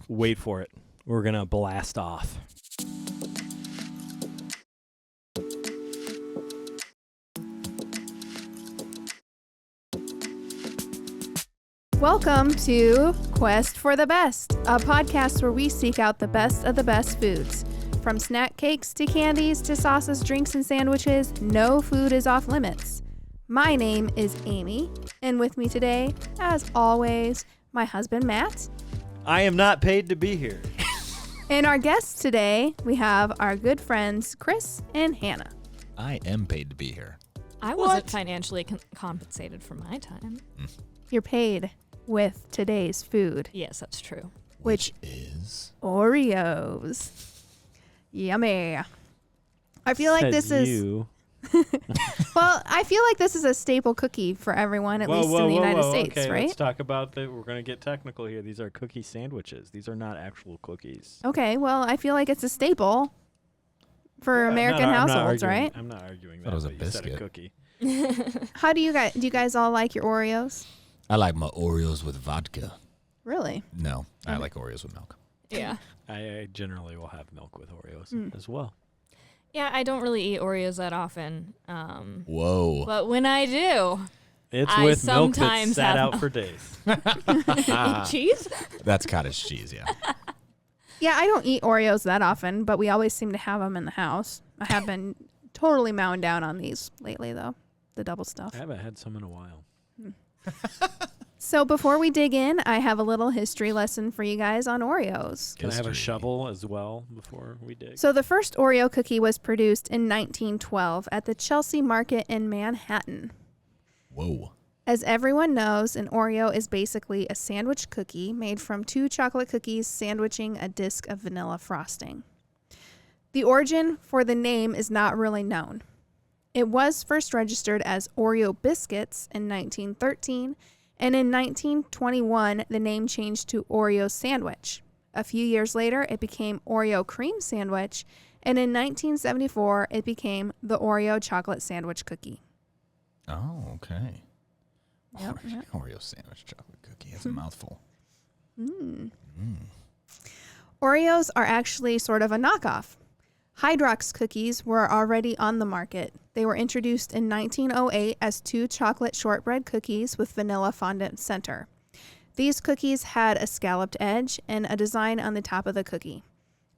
Wait for it. We're going to blast off. Welcome to Quest for the Best, a podcast where we seek out the best of the best foods. From snack cakes to candies to sauces, drinks, and sandwiches, no food is off limits. My name is Amy, and with me today, as always, my husband Matt. I am not paid to be here. And our guests today, we have our good friends Chris and Hannah. I am paid to be here. I wasn't financially compensated for my time. You're paid with today's food, Yes, that's true. which is Oreos. Yummy. I feel like this is you. well, I feel like this is a staple cookie for everyone, at least in the United States, okay, right? Let's talk about we're going to get technical here. These are cookie sandwiches. These are not actual cookies. Okay, well, I feel like it's a staple for Yeah, American I'm not households, arguing- right? I'm not arguing Thought that. it was a but you said biscuit. cookie. How do you guys all like your Oreos? I like my Oreos with vodka. Really? No, I like Oreos with milk. Yeah. I generally will have milk with Oreos as well. Yeah, I don't really eat Oreos that often. Whoa. But when I do, It's I with milk that sometimes sat have out for days. cheese? That's cottage cheese, yeah. Yeah, I don't eat Oreos that often, but we always seem to have them in the house. I have been totally mowing down on these lately, though, the double stuff. I haven't had some in a while. So before we dig in, I have a little history lesson for you guys on Oreos. Can I have a History. shovel as well before we dig? So the first Oreo cookie was produced in 1912 at the Chelsea Market in Manhattan. Whoa. As everyone knows, an Oreo is basically a sandwich cookie made from 2 chocolate cookies sandwiching a disc of vanilla frosting. The origin for the name is not really known. It was first registered as Oreo Biscuits in 1913, and in 1921, the name changed to Oreo Sandwich. A few years later, it became Oreo Cream Sandwich, and in 1974, it became the Oreo Chocolate Sandwich Cookie. Oh, okay. Yep, yep. Oreo sandwich chocolate cookie. That's a mouthful. Oreos are actually sort of a knockoff. Hydrox cookies were already on the market. They were introduced in 1908 as 2 chocolate shortbread cookies with vanilla fondant center. These cookies had a scalloped edge and a design on the top of the cookie.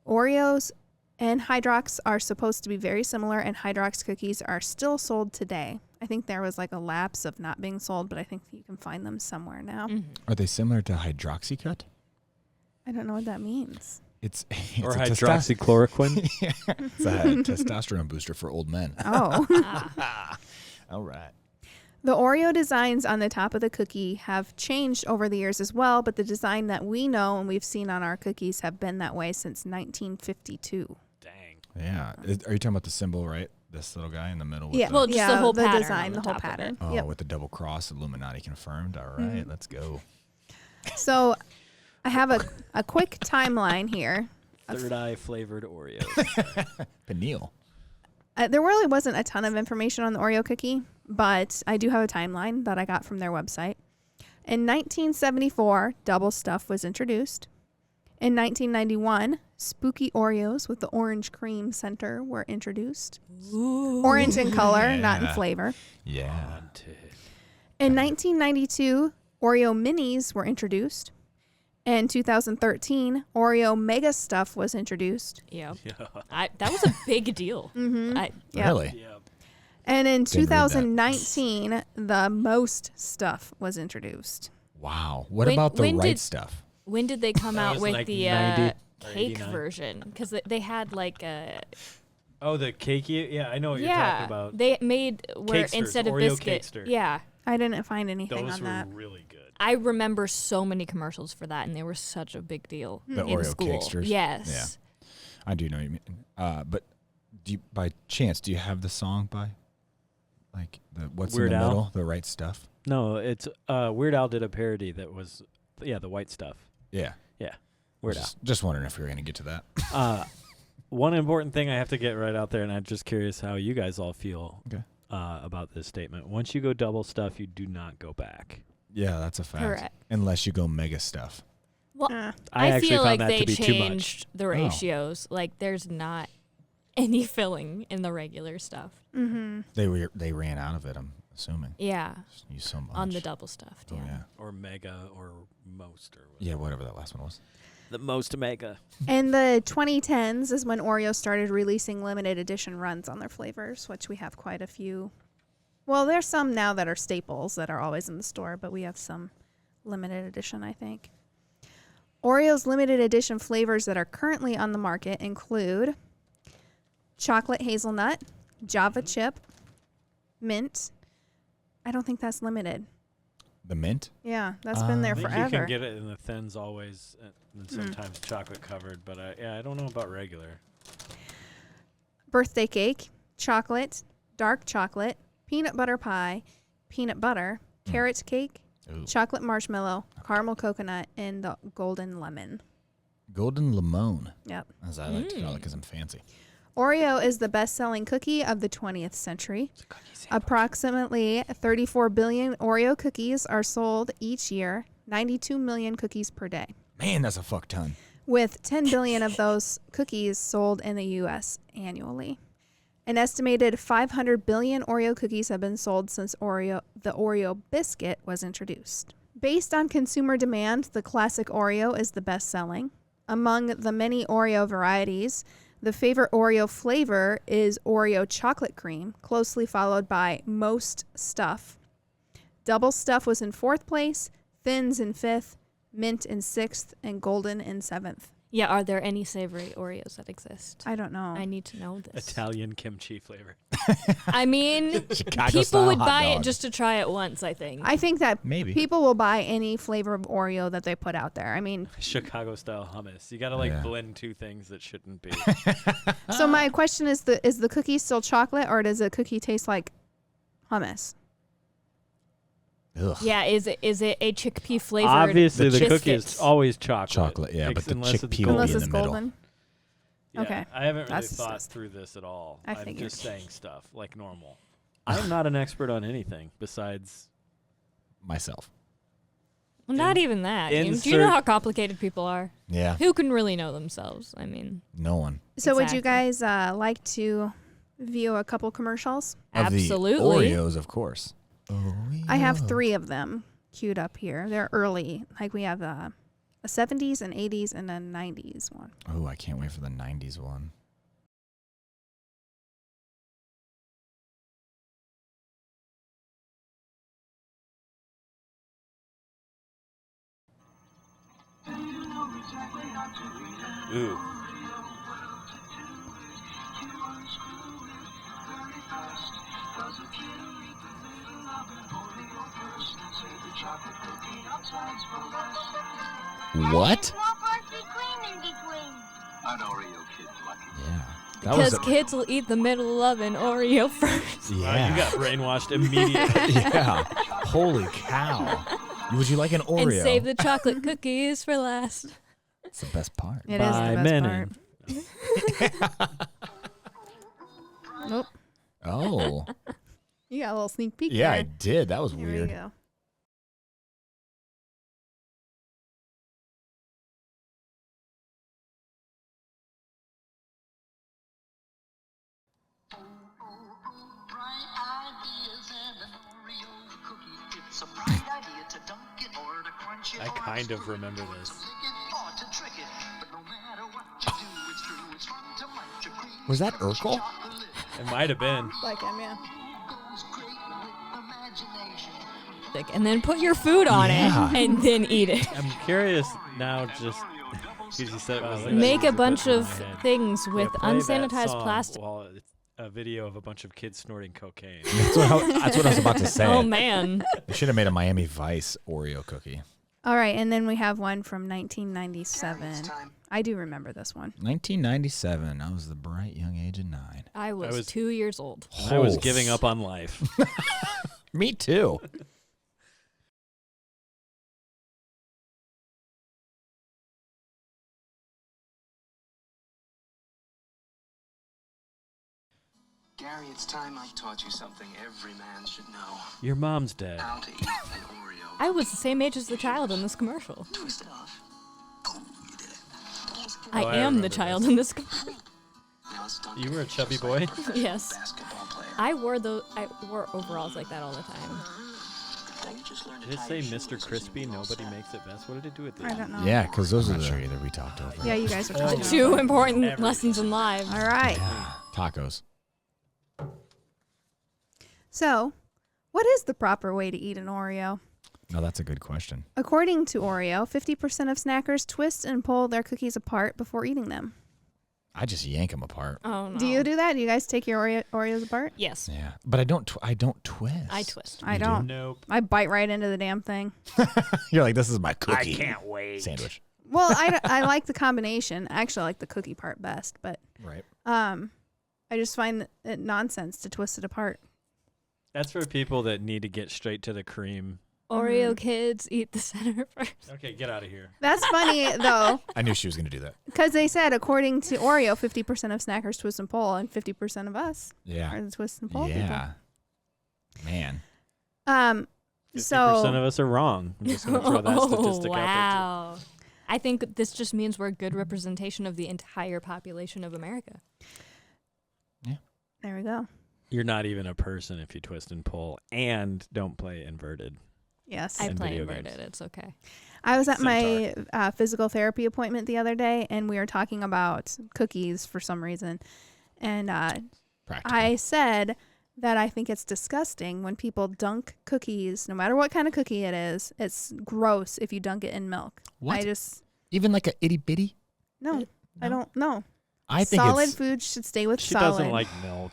Oreos and Hydrox are supposed to be very similar, and Hydrox cookies are still sold today. I think there was like a lapse of not being sold, but I think you can find them somewhere now. Are they similar to hydroxycut? I don't know what that means. It's Or a hydroxychloroquine? It's a testosterone booster for old men. Oh. All right. The Oreo designs on the top of the cookie have changed over the years as well, but the design that we know and we've seen on our cookies have been that way since 1952. Dang. Yeah. Are you talking about the symbol, right? This little guy in the middle with Yeah, the, Well, just the whole pattern design, on the the whole top of pattern. oh, Yep. with the double cross, Illuminati confirmed. All right, let's go. So I have a quick timeline here. Third eye flavored Oreos. Peniel. There really wasn't a ton of information on the Oreo cookie, but I do have a timeline that I got from their website. In 1974, double stuff was introduced. In 1991, spooky Oreos with the orange cream center were introduced. Ooh. Orange in color, not in Yeah. flavor. Yeah. Haunted. In 1992, Oreo Minis were introduced. In 2013, Oreo Mega Stuff was introduced. Yeah. Yeah. That was a big deal. Mm-hmm. Yep. Really? Yeah. And in Didn't read that. 2019, the Most Stuff was introduced. Wow. What When- about the when right did- stuff? When did they come That out was with like the 90 or cake 89. version? Because they had like a Oh, the cakey? Yeah, I know what you're talking about. they made where Cakesters, instead of Oreo biscuit. Cakester. Yeah, I didn't find anything Those on were that. really good. I remember so many commercials for that, and they were such a big deal The in Oreo school. Cakesters? Yes. I do know what you mean. But do you, by chance, do you have the song by? Like, what's Weird in the Al? middle? The right stuff? No, it's Weird Al did a parody that was, the white stuff. Yeah. Weird Al. Just wondering if we were going to get to that. One important thing I have to get right out there, and I'm just curious how you guys all feel Okay. about this statement. Once you go double stuff, you do not go back. Yeah, that's a fact. Correct. Unless you go mega stuff. Well, I actually feel found like that they to be too much. changed the ratios. Like, there's not any filling in the regular stuff. Mm-hmm. They ran out of it. I'm assuming. Yeah, Just used so much. on the double stuffed. Oh Yeah. yeah. Or mega or most or whatever. Yeah, whatever that last one was. The most mega. In the 2010s is when Oreo started releasing limited edition runs on their flavors, which we have quite a few. Well, there's some now that are staples that are always in the store, but we have some limited edition, I think. Oreo's limited edition flavors that are currently on the market include chocolate hazelnut, Java chip, mint. I don't think that's limited. The mint. Yeah, that's been there I think forever. you can get it in the thins always, and sometimes chocolate covered. But I don't know about regular. Birthday cake, chocolate, dark chocolate, peanut butter pie, peanut butter, carrot cake, Ooh. chocolate marshmallow, caramel coconut, and the golden lemon. Golden limon, Yep. as I like to call it, because I'm fancy. Oreo is the best-selling cookie of the 20th century. Approximately 34 billion Oreo cookies are sold each year, 92 million cookies per day, Man, that's a fuck ton. with 10 billion of those cookies sold in the U.S. annually. An estimated 500 billion Oreo cookies have been sold since the Oreo biscuit was introduced. Based on consumer demand, the classic Oreo is the best-selling. Among the many Oreo varieties, the favorite Oreo flavor is Oreo chocolate cream, closely followed by most stuff. Double stuff was in 4th place, thins in 5th, mint in 6th, and golden in 7th. Yeah, are there any savory Oreos that exist? I don't know. I need to know this. Italian kimchi flavor. I mean, Chicago people style would hot buy dog. it just to try it once, I think. I think that Maybe. people will buy any flavor of Oreo that they put out there. I mean, Chicago style hummus. You gotta Yeah. blend two things that shouldn't be. so my question is the cookie still chocolate, or does a cookie taste like hummus? Ugh. Yeah, is it a chickpea flavored Obviously, the cookie is biscuit? always chocolate. Chocolate, yeah, but the unless it's chickpea will golden. Unless be in it's the middle. golden. Yeah, Okay. I haven't really That's thought disgusting. through this at all. I I'm figured. just saying stuff like normal. I'm not an expert on anything besides. Myself. Well, not even that. Do you know insert- how complicated people are? Yeah. Who can really know themselves? I mean, No one. So would you Exactly. guys like to view a couple commercials? Of the absolutely. Oreos, of course. I have Oreo. 3 of them queued up here. They're early. Like we have a 70s, an 80s, and a 90s one. Oh, I can't wait for the 90s one. Ooh. What? An Oreo kid lucky. Yeah. That because was kids will eat the middle of an Oreo first. Wow, yeah. you got brainwashed immediately. Yeah. Holy cow. Would you like an Oreo? And save the chocolate cookies for last. That's the best part. It is By the best Menon. part. Nope. Oh. You got a little sneak peek Yeah, I there. did. That was Here we weird. go. Bright ideas and an Oreo cookie. It's a bright idea to dunk it or to crunch it. I or to kind of scoop it, remember or this. to lick it or to trick it. But no matter what you do, it's true. It's fun to munch a cream. Was that Urkel? chocolate. It might have been. Like him, yeah. Goes great with imagination. And then put your food on Yeah. it and then eat it. I'm curious now. Just because you said it was like Make that, a it bunch put in of my head. things Yeah, with play that unsanitized song plastic. while it's a video of a bunch of kids snorting cocaine. That's what I was about to say. Oh man. They should have made a Miami Vice Oreo cookie. All right, and then we have one from 1997. Time. I do remember this one. 1997. I was the bright young age of 9. I was was- 2 years old. I was Oh, giving up on life. Me too. Gary, it's time I taught you something every man should know. Your mom's dead. How to eat an Oreo. I was the same age as the child in this commercial. Twist it off. I I am remember the child this. in this. Now let's dunk You it. were a chubby boy. Yes. Basketball player. I wore overalls like that all the time. Now you just learned to Did it tie say your Mr. shoelaces Crispy? and you're all Nobody set. makes it best. What did it do at the I end? don't know. Yeah, because those I'm are not the sure either. We talked over. Yeah, it. you guys were Oh, talking. Two about important Everything. lessons in life. it. All right. tacos. So, what is the proper way to eat an Oreo? No, that's a good question. According to Oreo, 50% of snackers twist and pull their cookies apart before eating them. I just yank them apart. Oh no. Do you do that? Do you guys take your Oreos apart? Yes. Yeah, but I don't. I don't twist. I twist. I You do? don't. Nope. I bite right into the damn thing. You're like, this is my cookie. wait. Sandwich. Well, I like the combination. I actually like the cookie part best, but Right. I just find it nonsense to twist it apart. That's for people that need to get straight to the cream. Oreo kids eat the center first. Okay, get out of here. That's funny though, I knew she was gonna do that. because they said according to Oreo, 50% of snackers twist and pull, and 50% of us Yeah. are the twist and pull Yeah. Man. people. 50% So of us are wrong. I'm just going to throw that statistic out Wow. I think this just means we're a good representation of the entire population of America. there we go. there too. You're not even a person if you twist and pull and don't play inverted. Yes. I In play video inverted. games. It's okay. I was at my Centaur. physical therapy appointment the other day, and we were talking about cookies for some reason. And Practical. I said that I think it's disgusting when people dunk cookies, no matter what kind of cookie it is. It's gross if you dunk it in milk. What? I just, Even like a itty bitty. no, I No? don't know. I think solid it's food should stay with She solid. doesn't like milk.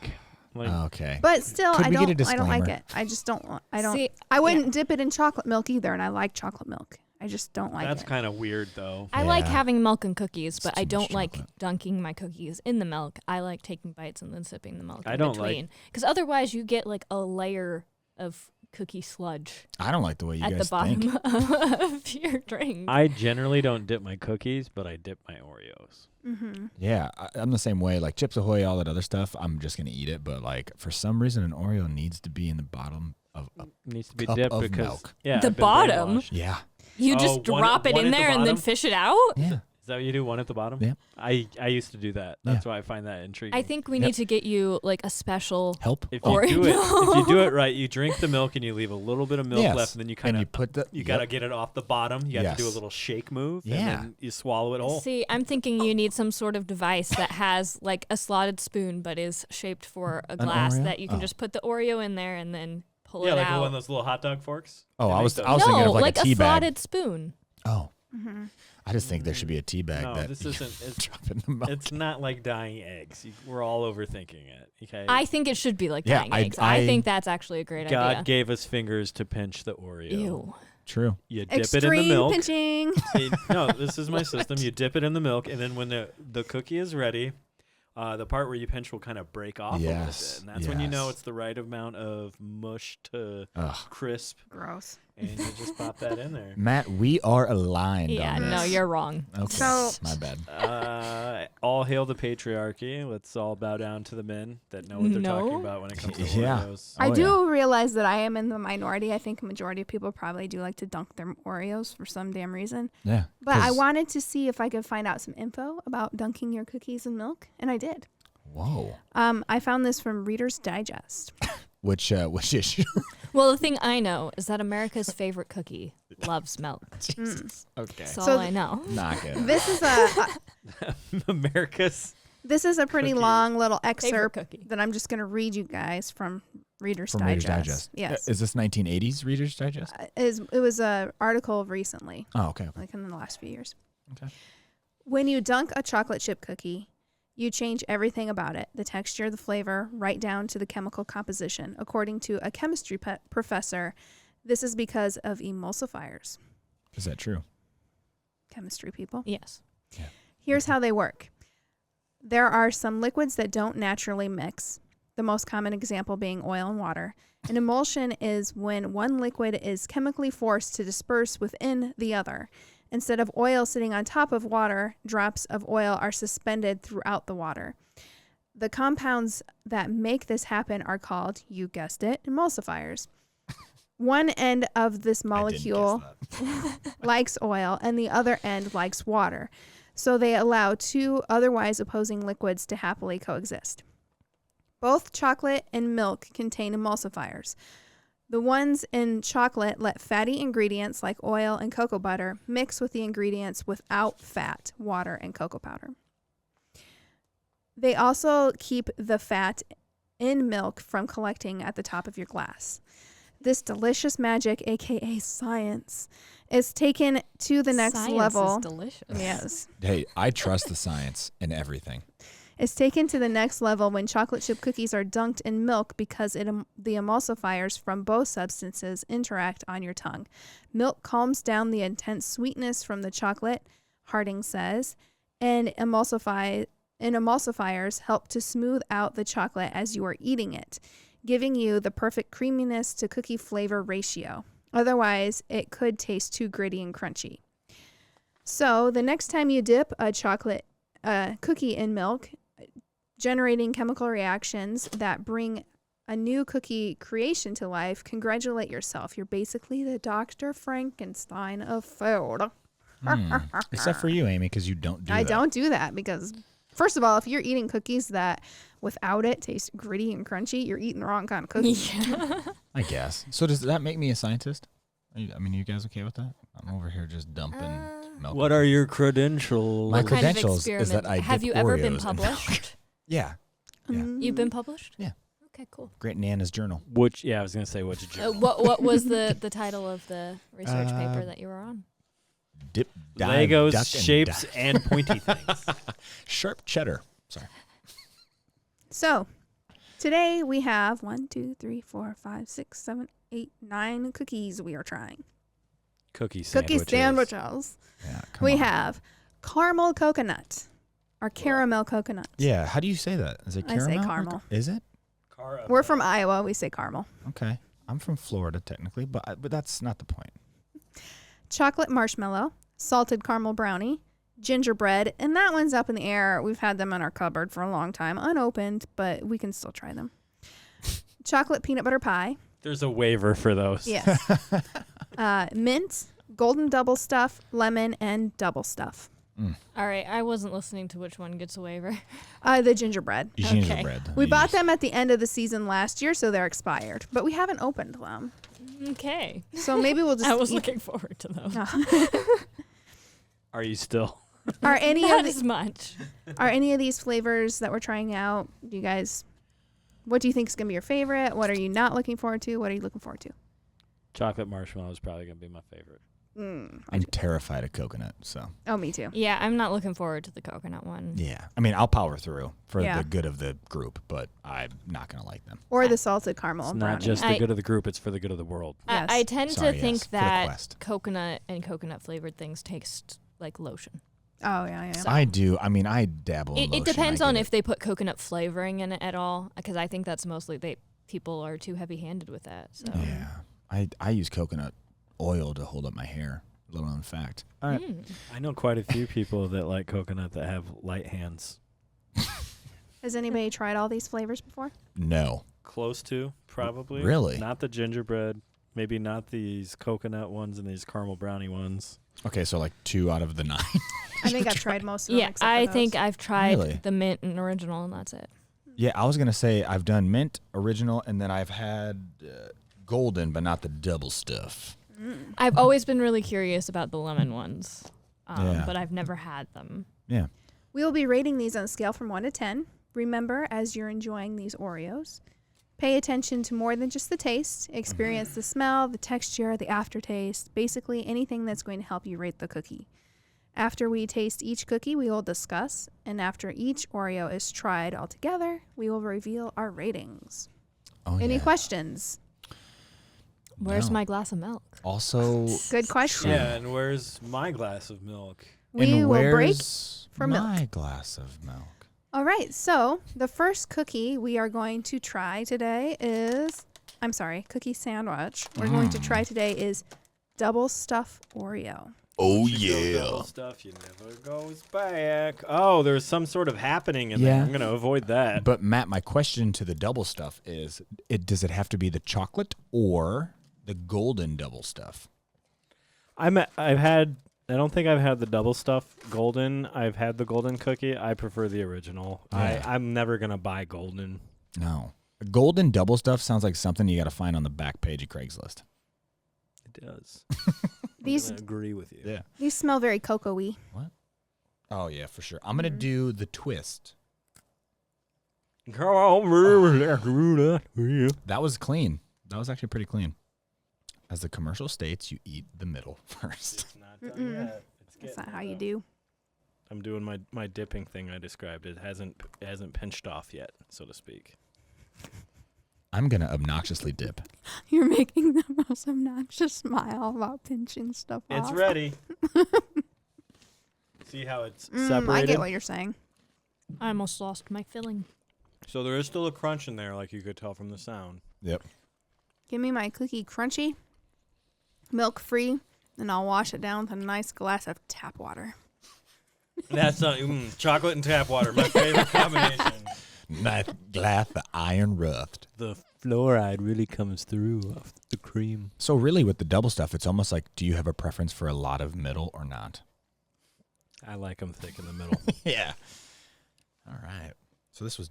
Like, okay. But still, Could I we get a don't like disclaimer? it. I just don't. I don't. See, I wouldn't dip it in chocolate milk either, and I like chocolate milk. I just don't like that's it. kind of weird, though. I like Yeah. having milk and cookies, It's but too I much don't like chocolate. dunking my cookies in the milk. I like taking bites and then sipping the milk I in don't like- between. Because otherwise you get like a layer of cookie sludge I don't like the way you at guys the bottom think. of your drink. I generally don't dip my cookies, but I dip my Oreos. Mm-hmm. Yeah, I'm the same way. Like Chips Ahoy, all that other stuff, I'm just gonna eat it. But like for some reason, an Oreo needs to be in the bottom of a Needs to be cup dipped of because milk. yeah, The I've been bottom? brainwashed. Yeah. You Oh, just one- drop it one in at the there and then bottom? fish it out? Yeah. Is that what you do? One at the bottom? Yeah. I used to do that. Yeah. That's why I find that intriguing. I think we Yep. need to get you like a special. Help. if Or- you do it, No. if you do it right, you drink the milk and you leave a little bit of milk Yes. left, and then you And kind you of put the you gotta get it off the bottom. You have to do a Yes. little shake move, Yeah. and then you swallow it whole. See, I'm thinking you need some sort of device that has like a slotted spoon but is shaped for a glass Oreo? that you can Oh. just put the Oreo in there and then pull Yeah, it like out. one of those little hot dog forks. Oh, They I make was those. thinking no, of like a tea bag. slotted spoon. Oh, Mm-hmm. I just think there should be a tea bag No, that this you isn't. It's, drop in the milk. it's not like dyeing eggs. We're all overthinking it. Okay. I think it should be like Yeah, dyeing I- eggs. I I- think that's actually a great God idea. gave us fingers to pinch the Oreo. Ew. True. You dip Extreme it in the milk. pinching. No, this is my system. You dip it in the milk, and then when the cookie is ready, the part where you pinch will kind of break off a little Yes, bit, and that's when you know yes. it's the right amount of mush to Ugh. crisp, Gross. and you just pop that in there. Matt, we are aligned. Yeah, on no, this. you're wrong. Okay. So- my bad. All hail the patriarchy. Let's all bow down to the men that know what they're talking No. about when it comes to Yeah. Oreos. I Oh, do realize that I am in the minority. I think a majority of people probably do like to dunk their Oreos for some damn reason. Yeah. But I 'cause- wanted to see if I could find out some info about dunking your cookies in milk, and I did. Whoa. I found this from Reader's Digest. Which issue? Well, the thing I know is that America's favorite cookie loves milk. Okay. That's all So I know. Knock it. This is a America's. this is a pretty Cookie. long little Favorite excerpt cookie. that I'm just going to read you guys from Reader's From Digest. Reader's Digest. Yes, Is this 1980s Reader's Digest? it was a article of recently, Oh, okay. like in the last few years. Okay. When you dunk a chocolate chip cookie, you change everything about it, the texture, the flavor, right down to the chemical composition. According to a chemistry professor, this is because of emulsifiers. Is that true? Chemistry people. Yes. Here's how they work. There are some liquids that don't naturally mix, the most common example being oil and water. An emulsion is when one liquid is chemically forced to disperse within the other. Instead of oil sitting on top of water, drops of oil are suspended throughout the water. The compounds that make this happen are called, you guessed it, emulsifiers. One end of this I didn't molecule guess that. likes oil and the other end likes water. So they allow two otherwise opposing liquids to happily coexist. Both chocolate and milk contain emulsifiers. The ones in chocolate let fatty ingredients like oil and cocoa butter mix with the ingredients without fat, water, and cocoa powder. They also keep the fat in milk from collecting at the top of your glass. This delicious magic, aka science, is taken to the next Science level. is delicious. Yes. Hey, I trust the science in everything. It's taken to the next level when chocolate chip cookies are dunked in milk because the emulsifiers from both substances interact on your tongue. Milk calms down the intense sweetness from the chocolate, Harding says, and emulsifiers help to smooth out the chocolate as you are eating it, giving you the perfect creaminess to cookie flavor ratio. Otherwise, it could taste too gritty and crunchy. So the next time you dip a chocolate cookie in milk, generating chemical reactions that bring a new cookie creation to life, congratulate yourself. You're basically the Dr. Frankenstein of food. Except for you, Amy, because you don't do that. I don't do that because, first of all, if you're eating cookies that without it taste gritty and crunchy, you're eating the wrong kind of cookie. Yeah. I guess. So does that make me a scientist? I mean, are you guys okay with that? I'm over here just dumping milk. What are your credentials? My What kind of credentials is that I Have dip you ever been Oreos in published? Yeah. Yeah. You've been published? Yeah. Okay, cool. Great Nana's Journal. Which, yeah, I was gonna say which journal. What was the title of the research paper that you were on? Dip, dive, Legos, duck, and shapes, dive. and pointy things. Sharp cheddar. Sorry. So, today we have 1, 2, 3, 4, 5, 6, 7, 8, 9 cookies we are trying. Cookie Cookie sandwiches. sandwiches. Yeah. Come We on. have caramel coconut or caramel coconut. Yeah. How do you say that? Is it I say caramel? or caramel. Is it? We're from Iowa. We say caramel. Okay. I'm from Florida technically, but that's not the point. Chocolate marshmallow, salted caramel brownie, gingerbread, and that one's up in the air. We've had them in our cupboard for a long time, unopened, but we can still try them. Chocolate peanut butter pie. There's a waiver for those. Yes. Mint, golden double stuff, lemon, and double stuff. All right, I wasn't listening to which one gets a waiver. The gingerbread. Gingerbread. We bought them at the end of the season last year, so they're expired, but we haven't opened them. Okay. So maybe we'll just I was eat- looking forward to those. Are you still? Are any Not of as much. Are any of these flavors that we're trying out, do you guys, what do you think is going to be your favorite? What are you not looking forward to? What are you looking forward to? Chocolate marshmallow is probably gonna be my favorite. I'm terrified of coconut, so Oh, me too. Yeah, I'm not looking forward to the coconut one. yeah. I mean, I'll power through for Yeah. the good of the group, but I'm not gonna like them. Or the salted caramel It's and not brownie. just the I- good of the group; it's for the good of the world. Yes. I tend Sorry, to think yes, for the that quest. coconut and coconut flavored things taste like lotion. Oh, yeah, yeah. So- I do. I mean, I dabble. In It lotion. depends I on get if they put coconut flavoring in it at all, because I think that's mostly people are too heavy-handed with that. So. Yeah, I use coconut oil to hold up my hair. Little known fact. All right. I know quite a few people that like coconut that have light hands. Has anybody tried all these flavors before? No. Close to, probably. Really? Not the gingerbread. Maybe not these coconut ones and these caramel brownie ones. Okay, so like 2 out of the 9. I think I've tried most of them. Yeah, except for I those. think I've tried Really? the mint and original, and that's it. Yeah, I was gonna say I've done mint, original, and then I've had golden, but not the double stuff. I've always been really curious about the lemon ones, Yeah. but I've never had them. Yeah. We will be rating these on a scale from 1 to 10. Remember, as you're enjoying these Oreos, pay attention to more than just the taste. Experience the smell, the texture, the aftertaste, basically anything that's going to help you rate the cookie. After we taste each cookie, we will discuss, and after each Oreo is tried all together, we will reveal our ratings. Oh, Any yeah. questions? Where's No. my glass of milk? Also, Good question. Yeah, and where's my glass of milk? We and will break where's for milk. my glass of milk. All right, so the first cookie we are going to try today is, cookie sandwich. We're going to try today is double stuff Oreo. Oh Double stuff, you never goes back. Oh, there's some sort of happening in there. Yeah. I'm gonna avoid that. But Matt, my question to the double stuff is: does it have to be the chocolate or the golden double stuff. I don't think I've had the double stuff golden. I've had the golden cookie. I prefer the original. Yeah. I'm never gonna buy golden. No. Golden double stuff sounds like something you got to find on the back page of Craigslist. It does. These I agree with you. Yeah. these smell very cocoa-y. Oh, yeah, for sure. I'm going to do the twist. That was clean. That was actually pretty clean. As the commercial states, you eat the middle first. It's not done yet. It's That's getting not how you there. do. I'm doing my dipping thing I described. It hasn't pinched off yet, so to speak. I'm going to obnoxiously dip. You're making the most obnoxious smile about pinching stuff It's off. ready. See how it's I separated? get what you're saying. I almost lost my filling. So there is still a crunch in there, like you could tell from the sound. Yep. Give me my cookie crunchy, milk-free, and I'll wash it down with a nice glass of tap water. That's not chocolate and tap water, my favorite combination. Nice glass of iron rust. The fluoride really comes through off the cream. So really with the double stuff, it's almost like, do you have a preference for a lot of middle or not? I like them thick in the middle. Yeah. All right. So this was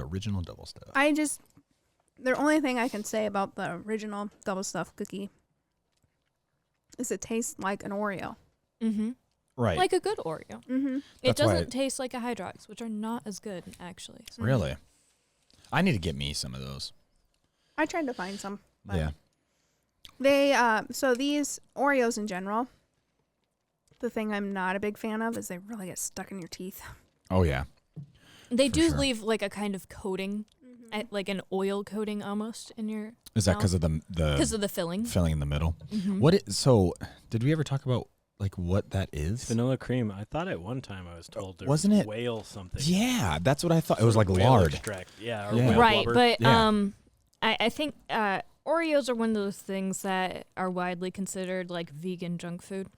original double stuff. The only thing I can say about the original double stuffed cookie is it tastes like an Oreo. Mm-hmm. Right. Like a good Oreo. Mm-hmm. It That's why doesn't taste like a Hydrox, which are not as good, actually. So- Really? I need to get me some of those. I tried to find some. but Yeah. They so these Oreos in general, the thing I'm not a big fan of is they really get stuck in your teeth. Oh, yeah. They For do sure. leave like a kind of coating, like an oil coating almost in your Is that mouth. because of the Because of the filling. filling in the middle? Mhm. So did we ever talk about like what that is? Vanilla cream. I thought at one time I was told there Wasn't was it- whale something. Yeah, that's what I thought. It was like Whale lard. extract. Yeah. Or Yeah. whale Right, blubber. but Yeah. I think Oreos are one of those things that are widely considered like vegan junk food.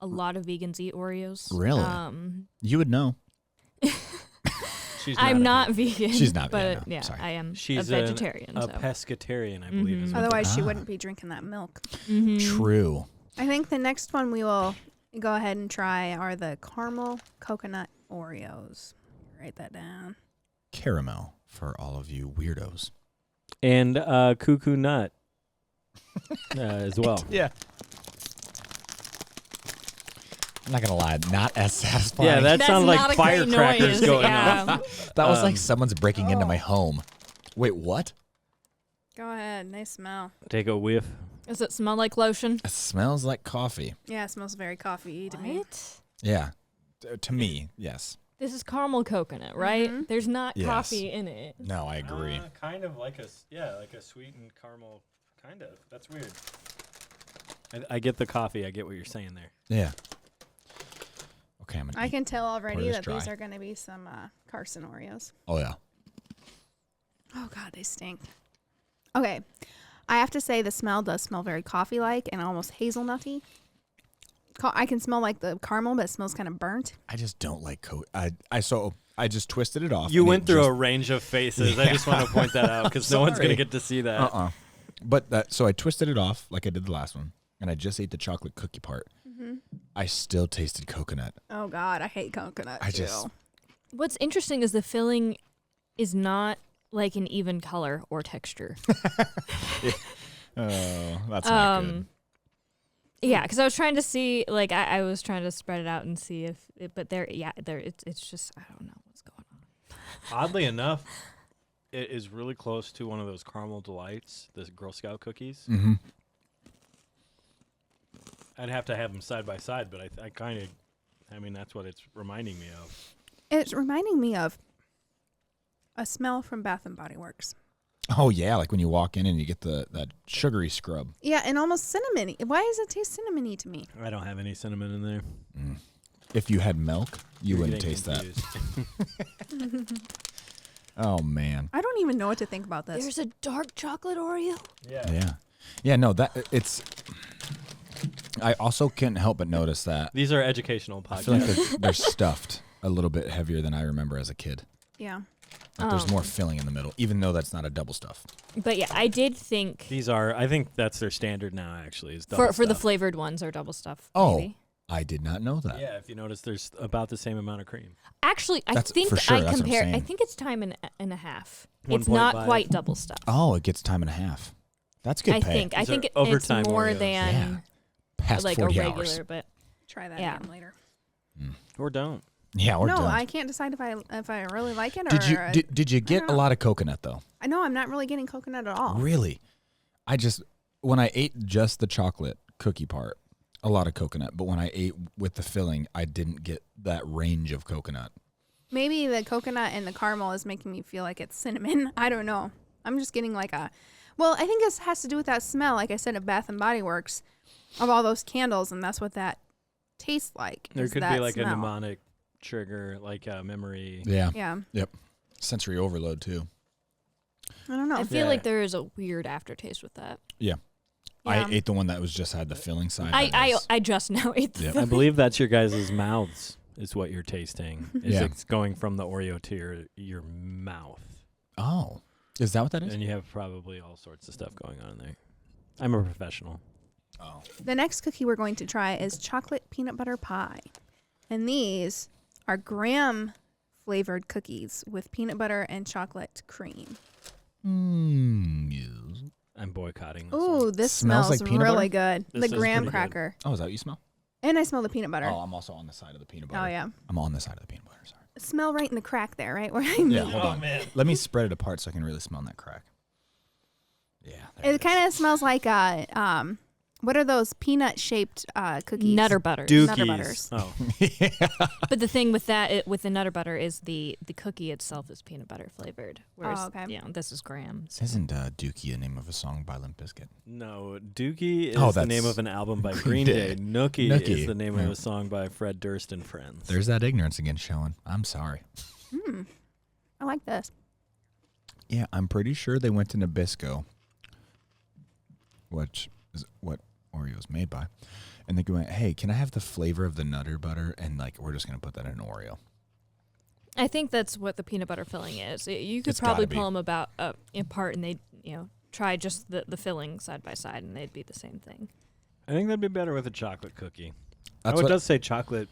A lot of vegans eat Oreos. Really? You would know. She's I'm a not vegan. vegan. She's not but vegan, no, yeah, sorry. I am She's a vegetarian. a so. pescatarian, I believe. Is Mhm. what Otherwise, she Ah. wouldn't be drinking that milk. Mhm. True. I think the next one we will go ahead and try are the caramel coconut Oreos. Write that down. Caramel for all of you weirdos. And cuckoo nut as well. Yeah. I'm not gonna lie, not as satisfying. Yeah, that That's sounded not like a great firecrackers noise, going yeah. off. that was like Um, someone's breaking into my home. Wait, what? Go ahead. Nice smell. Take a whiff. Does it smell like lotion? It smells like coffee. Yeah, it smells very coffee to me. What? Yeah. To me, yes. This is caramel coconut, right? Mhm. There's not Yes. coffee in it. No, I agree. Kind of like like a sweetened caramel. Kind of. That's weird. I get the coffee. I get what you're saying there. Yeah. Okay, I'm gonna. I eat. can tell already this that these dry. are going to be some Carson Oreos. Oh yeah. Oh, God, they stink. Okay. I have to say the smell does smell very coffee-like and almost hazelnutty. I can smell like the caramel, but it smells kind of burnt. I just don't like I just twisted it off. You and went it through just, a range of faces. I just want to point that out because no one's Sorry. going to get to see that. But so I twisted it off like I did the last one, and I just ate the chocolate cookie part. I still tasted coconut. Oh, God, I hate coconut, I too. just- What's interesting is the filling is not like an even color or texture. Oh, that's not good. Yeah, because I was trying to see, like, I was trying to spread it out and see if, but it's just, I don't know what's going on. Oddly enough, it is really close to one of those caramel delights, the Girl Scout cookies. Mm-hmm. I'd have to have them side by side, but I kind of, that's what it's reminding me of. It's reminding me of a smell from Bath and Body Works. Oh yeah, like when you walk in and you get that sugary scrub. Yeah, and almost cinnamony. Why does it taste cinnamony to me? I don't have any cinnamon in there. If you had milk, you You're wouldn't getting taste that. confused. Oh man. I don't even know what to think about this. There's a dark chocolate Oreo. Yeah. Yeah. No, it's. I also can't help but notice that These are educational I feel like podcasts. they're stuffed a little bit heavier than I remember as a kid. Yeah. Like there's more filling in the middle, even though that's not a double stuff. But yeah, I did think These are, I think that's their standard now, actually, is for double the stuff. flavored ones are double stuff. Oh, maybe. I did not know that. Yeah, if you notice, there's about the same amount of cream. Actually, I That's think for sure, I that's what I'm compare. I saying. think it's time and a half. It's 1.5. not quite double stuff. Oh, it gets time and a half. That's good I pay. think. I These think are it's overtime more Oreos. than Yeah. Past like a 40 regular, hours. but Try that Yeah. again later. Or don't. Yeah, we're No, done. I can't decide if I really like it or. Did you did you get a know. lot of coconut though? I know I'm not really getting coconut at all. Really? I just when I ate just the chocolate cookie part, a lot of coconut, but when I ate with the filling, I didn't get that range of coconut. Maybe the coconut and the caramel is making me feel like it's cinnamon. I don't know. I'm just getting like a. Well, I think this has to do with that smell, like I said, of Bath and Body Works, of all those candles, and that's what that tastes like. There is could be that like smell. a mnemonic trigger, like a memory. Yeah. Yeah, Yep. Sensory overload too. I don't know. I feel Yeah. like there is a weird aftertaste with that. Yeah. Yeah. I ate the one that was just had the filling side. I just now ate the Yep. I believe that's your guys' mouths is what you're tasting. Is Yeah. It's going from the Oreo to your mouth. Oh. Is that what that is? And you have probably all sorts of stuff going on in there. I'm a professional. Oh. The next cookie we're going to try is chocolate peanut butter pie, and these are graham flavored cookies with peanut butter and chocolate cream. Yes. I'm boycotting this Ooh, one. this Smells smells like peanut really good. This The is graham pretty good. cracker. Oh, is that what you smell? And I smell the peanut butter. Oh, I'm also on the side of the peanut butter. Oh, yeah. I'm on the side of the peanut butter, sorry. Smell right in the crack there, right? Where I Yeah, mean, hold on. Let me spread it apart so I can really smell that crack. Yeah. there it kind of smells like what are those peanut shaped cookies? Nutter butters. Nutter Dookies. butters. Oh, But the thing with that, with the Nutter butter, is the cookie itself is peanut butter flavored. Whereas, okay. this is graham. So. Isn't Dookie the name of a song by Limp Bizkit? no. Dookie is Oh, the name that's of an album by Green Green Day. Day. Nookie Nookie. is the name of Yeah. a song by Fred Durst and Friends. There's that ignorance again showing. I'm sorry. I like this. Yeah, I'm pretty sure they went to Nabisco, which is what Oreo is made by, and they went, "Hey, can I have the flavor of the Nutter butter?" And like, we're just gonna put that in an Oreo. I think that's what the peanut butter filling is. You could It's gotta probably be. pull them about apart, and they try just the filling side by side, and they'd be the same thing. I think that'd be better with a chocolate cookie. That's It what- does say chocolate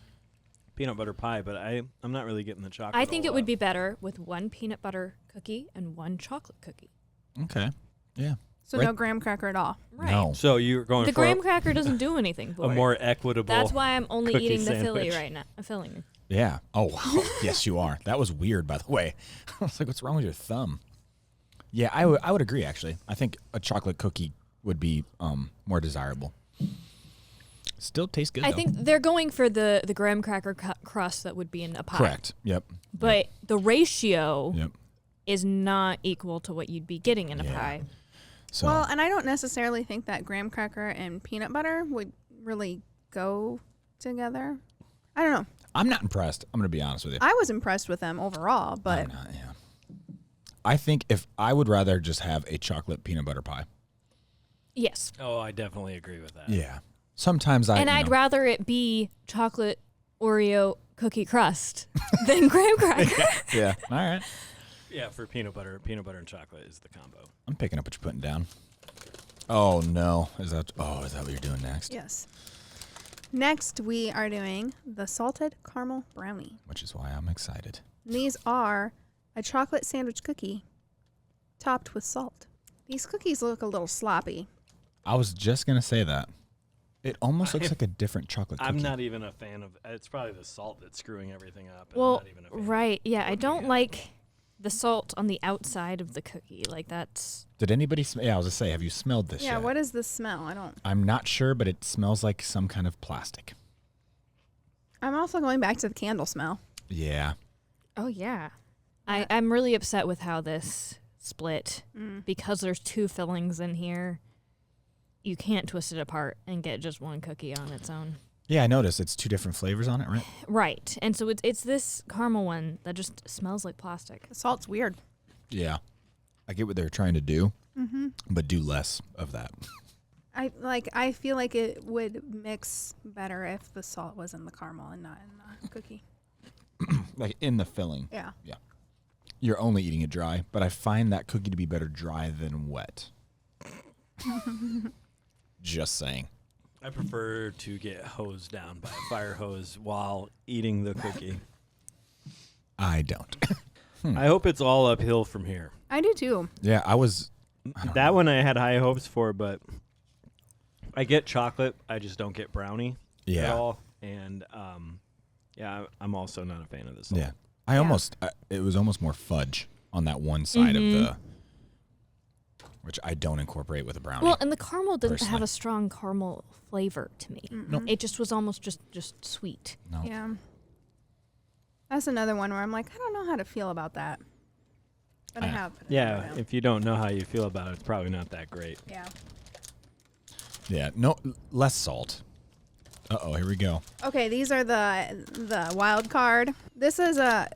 peanut butter pie, but I'm not really getting the chocolate. I think all it would up. be better with one peanut butter cookie and one chocolate cookie. Okay. Yeah. So Right. no graham cracker at all. Right. No. So you're going The for graham cracker doesn't do anything for a it. more equitable. That's why I'm only cookie eating the sandwich. filling right now. A filling. Yeah. Oh wow. Yes, you are. That was weird, by the way. I was like, "What's wrong with your thumb?" Yeah, I would agree. Actually, I think a chocolate cookie would be more desirable. Still tastes good. I though. think they're going for the graham cracker crust that would be in a pie. correct. Yep. But the ratio Yep. is not equal to what you'd be getting in a Yeah. pie. So Well, and I don't necessarily think that graham cracker and peanut butter would really go together. I don't know. I'm not impressed. I'm gonna be honest with you. I was impressed with them overall, but I'm not, yeah. I think if I would rather just have a chocolate peanut butter pie. Yes. Oh, I definitely agree with that. Yeah. Sometimes And I'd rather it be chocolate Oreo cookie crust than graham cracker. Yeah. All right. Yeah, for peanut butter and chocolate is the combo. I'm picking up what you're putting down. Oh no. Is that what you're doing next? yes. Next, we are doing the salted caramel brownie. Which is why I'm excited. These are a chocolate sandwich cookie topped with salt. These cookies look a little sloppy. I was just gonna say that. It almost looks like a different chocolate cookie. I'm not even a fan of. It's probably the salt that's screwing everything up. and I'm Well, not even a fan. right. Yeah, I Looking don't at like the salt on the outside of the cookie. Like that's Did anybody yeah, I was gonna say, have you smelled this Yeah, yet? what is the smell? I don't. I'm not sure, but it smells like some kind of plastic. I'm also going back to the candle smell. Yeah. Oh yeah. I'm really upset with how this split because there's two fillings in here. You can't twist it apart and get just one cookie on its own. Yeah, I noticed it's two different flavors on it, right? Right. And so it's this caramel one that just smells like plastic. The salt's weird. Yeah. I get what they're trying to do, but do less of that. I feel like it would mix better if the salt was in the caramel and not in the cookie. Like in the filling. Yeah. you're only eating it dry, but I find that cookie to be better dry than wet. Just saying. I prefer to get hosed down by a fire hose while eating the cookie. I don't. I hope it's all uphill from here. I do too. Yeah, I don't That know. one I had high hopes for, but I get chocolate. I just don't get brownie at Yeah. all. And yeah, I'm also not a fan of this. Yeah. It was almost more fudge on that one side of the, which I don't incorporate with a brownie. Well, and the caramel didn't have personally. a strong caramel flavor to me. Nope. It just was almost just sweet. No. Yeah. That's another one where I'm like, I don't know how to feel about that. But I I- have. But I Yeah, don't know. if you don't know how you feel about it, it's probably not that great. Yeah. Yeah, no, less salt. Uh-oh, here we go. Okay, these are the wild card. This is a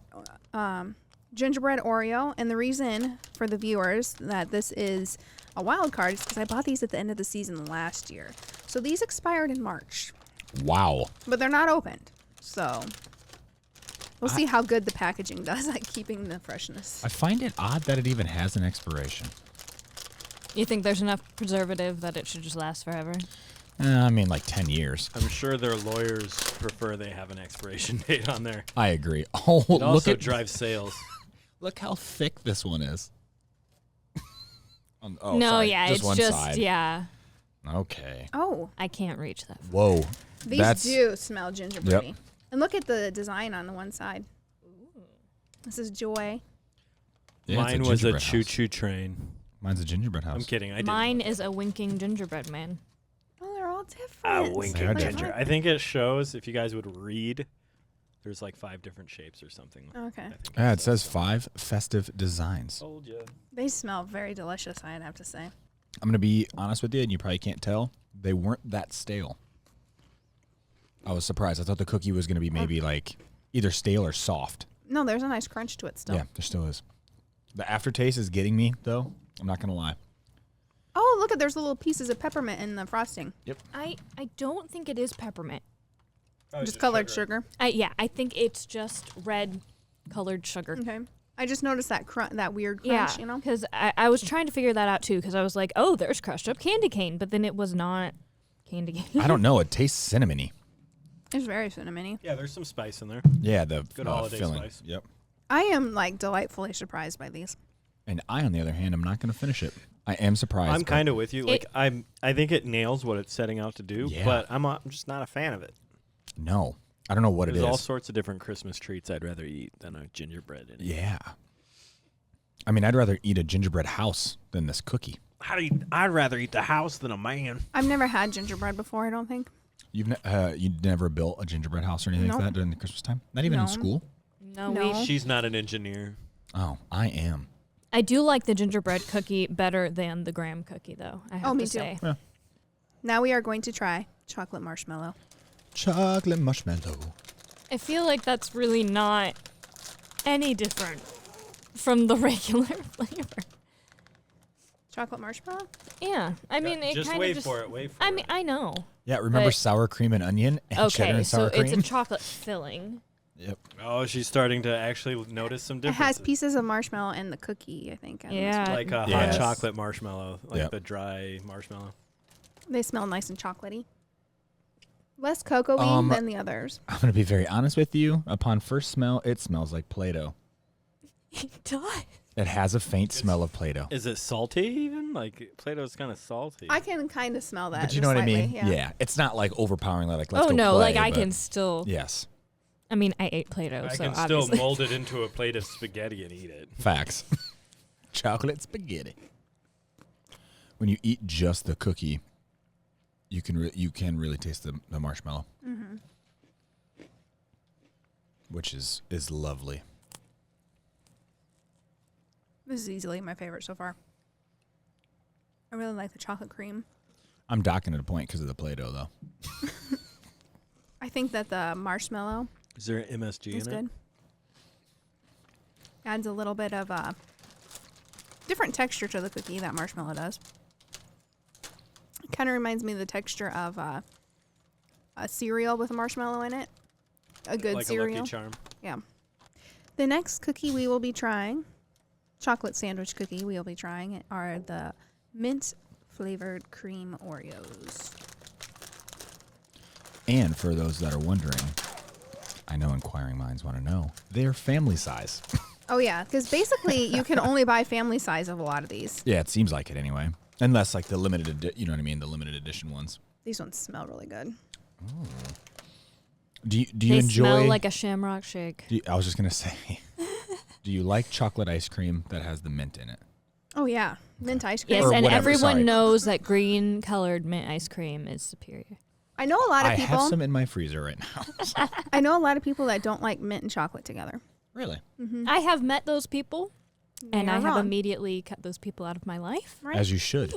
gingerbread Oreo, and the reason for the viewers that this is a wild card is because I bought these at the end of the season last year. So these expired in March, Wow. but they're not opened. So we'll see how good the packaging does at keeping the freshness. I find it odd that it even has an expiration. You think there's enough preservative that it should just last forever? I mean, like 10 years. I'm sure their lawyers prefer they have an expiration date on there. I agree. Oh, It look also at drives sales. look how thick this one is. No, sorry, yeah, it's one just side. yeah. Okay. Oh, I can't reach that. Whoa. these That's do smell gingerbready. And look at the design on the one side. This is Joy. yeah, it's Mine was a gingerbread house. choo-choo train. Mine's a gingerbread house. I'm kidding. I didn't. Mine is a winking gingerbread man. Oh, they're all different. A They winking are ginger. different. I think it shows, if you guys would read, there's like 5 different shapes or something. Okay. I think Yeah, it says 5 festive designs. Told you. They smell very delicious, I'd have to say. I'm going to be honest with you, and you probably can't tell. They weren't that stale. I was surprised. I thought the cookie was going to be maybe like either stale or soft. No, there's a nice crunch to it still. Yeah, there still is. The aftertaste is getting me, though. I'm not going to lie. Oh, look at there's little pieces of peppermint in the frosting. I don't think it is peppermint. Just colored sugar. I think it's just red colored sugar. Okay. I just noticed that that weird Yeah, crunch, you know? because I was trying to figure that out too. Because I was like, oh, there's crushed up candy cane, but then it was not candy cane. I don't know. It tastes cinnamony. It's very cinnamony. Yeah, there's some spice in there. Yeah, the Good holiday filling. spice. Yep. I am like delightfully surprised by these. And I, on the other hand, am not going to finish it. I am surprised. I'm but- kind of with you. Like I think it nails what it's setting out to do, Yeah. but I'm just not a fan of it. No. I don't know what There's it all is. sorts of different Christmas treats I'd rather eat than a gingerbread. In it. Yeah. I mean, I'd rather eat a gingerbread house than this cookie. I'd rather eat the house than a man. I've never had gingerbread before, I don't think. You never built a gingerbread house or anything like Nope. that during the Christmas time? Not even in No. school? No, No. She's not an engineer. Oh, I am. I do like the gingerbread cookie better than the graham cookie, though. I have me to too. say. Now we are going to try chocolate marshmallow. Chocolate marshmallow. I feel like that's really not any different from the regular flavor. Chocolate marshmallow? Yeah, I mean, it just kind wait of just. for it. Wait for I it. mean, I know. Yeah, remember But- sour cream and onion and cheddar Okay, and so sour it's cream? a chocolate filling. Yep. Oh, she's starting to actually notice some It differences. has pieces of marshmallow and the cookie, I think. on this Yeah. one. like a Yes. hot chocolate marshmallow, like Yep. the dry marshmallow. They smell nice and chocolatey. Less cocoa bean Um, than the others. I'm going to be very honest with you. Upon first smell, it smells like Play-Doh. It does. It has a faint smell of Play-Doh. Is it salty even? Like Play-Doh's kind of salty. I can kind of smell that. But you just know what I slightly, mean? Yeah. It's not like overpowering. Like let's Oh go no, play, like I but- can still. Yes. I mean, I ate Play-Doh, I so can obviously. still mold it into a plate of spaghetti and eat it. Facts. Chocolate spaghetti. When you eat just the cookie, you can really taste the marshmallow, which is lovely. This is easily my favorite so far. I really like the chocolate cream. I'm docking at a point because of the Play-Doh, though. I think that the marshmallow Is there an MSG is in it? good. Adds a little bit of a different texture to the cookie, that marshmallow does. It kind of reminds me of the texture of a cereal with a marshmallow in it. A good Like cereal. a Lucky Charm. Yeah. The next cookie we will be trying chocolate sandwich cookie we'll be trying are the mint flavored cream Oreos. And for those that are wondering, I know inquiring minds want to know, they're family size. Oh, yeah, because basically you can only buy family size of a lot of these. Yeah, it seems like it anyway. Unless like the you know what I mean, the limited edition ones. These ones smell really good. Do you They enjoy? smell like a shamrock shake. I was just gonna say, do you like chocolate ice cream that has the mint in it? Oh, yeah. Mint ice cream. Yes, Or and whatever, everyone sorry. knows that green colored mint ice cream is superior. I know a lot of I people. have some in my freezer right now. I know a lot of people that don't like mint and chocolate together. Really? I have met those people, and You're I have wrong. immediately cut those people out of my life. Right? As you should.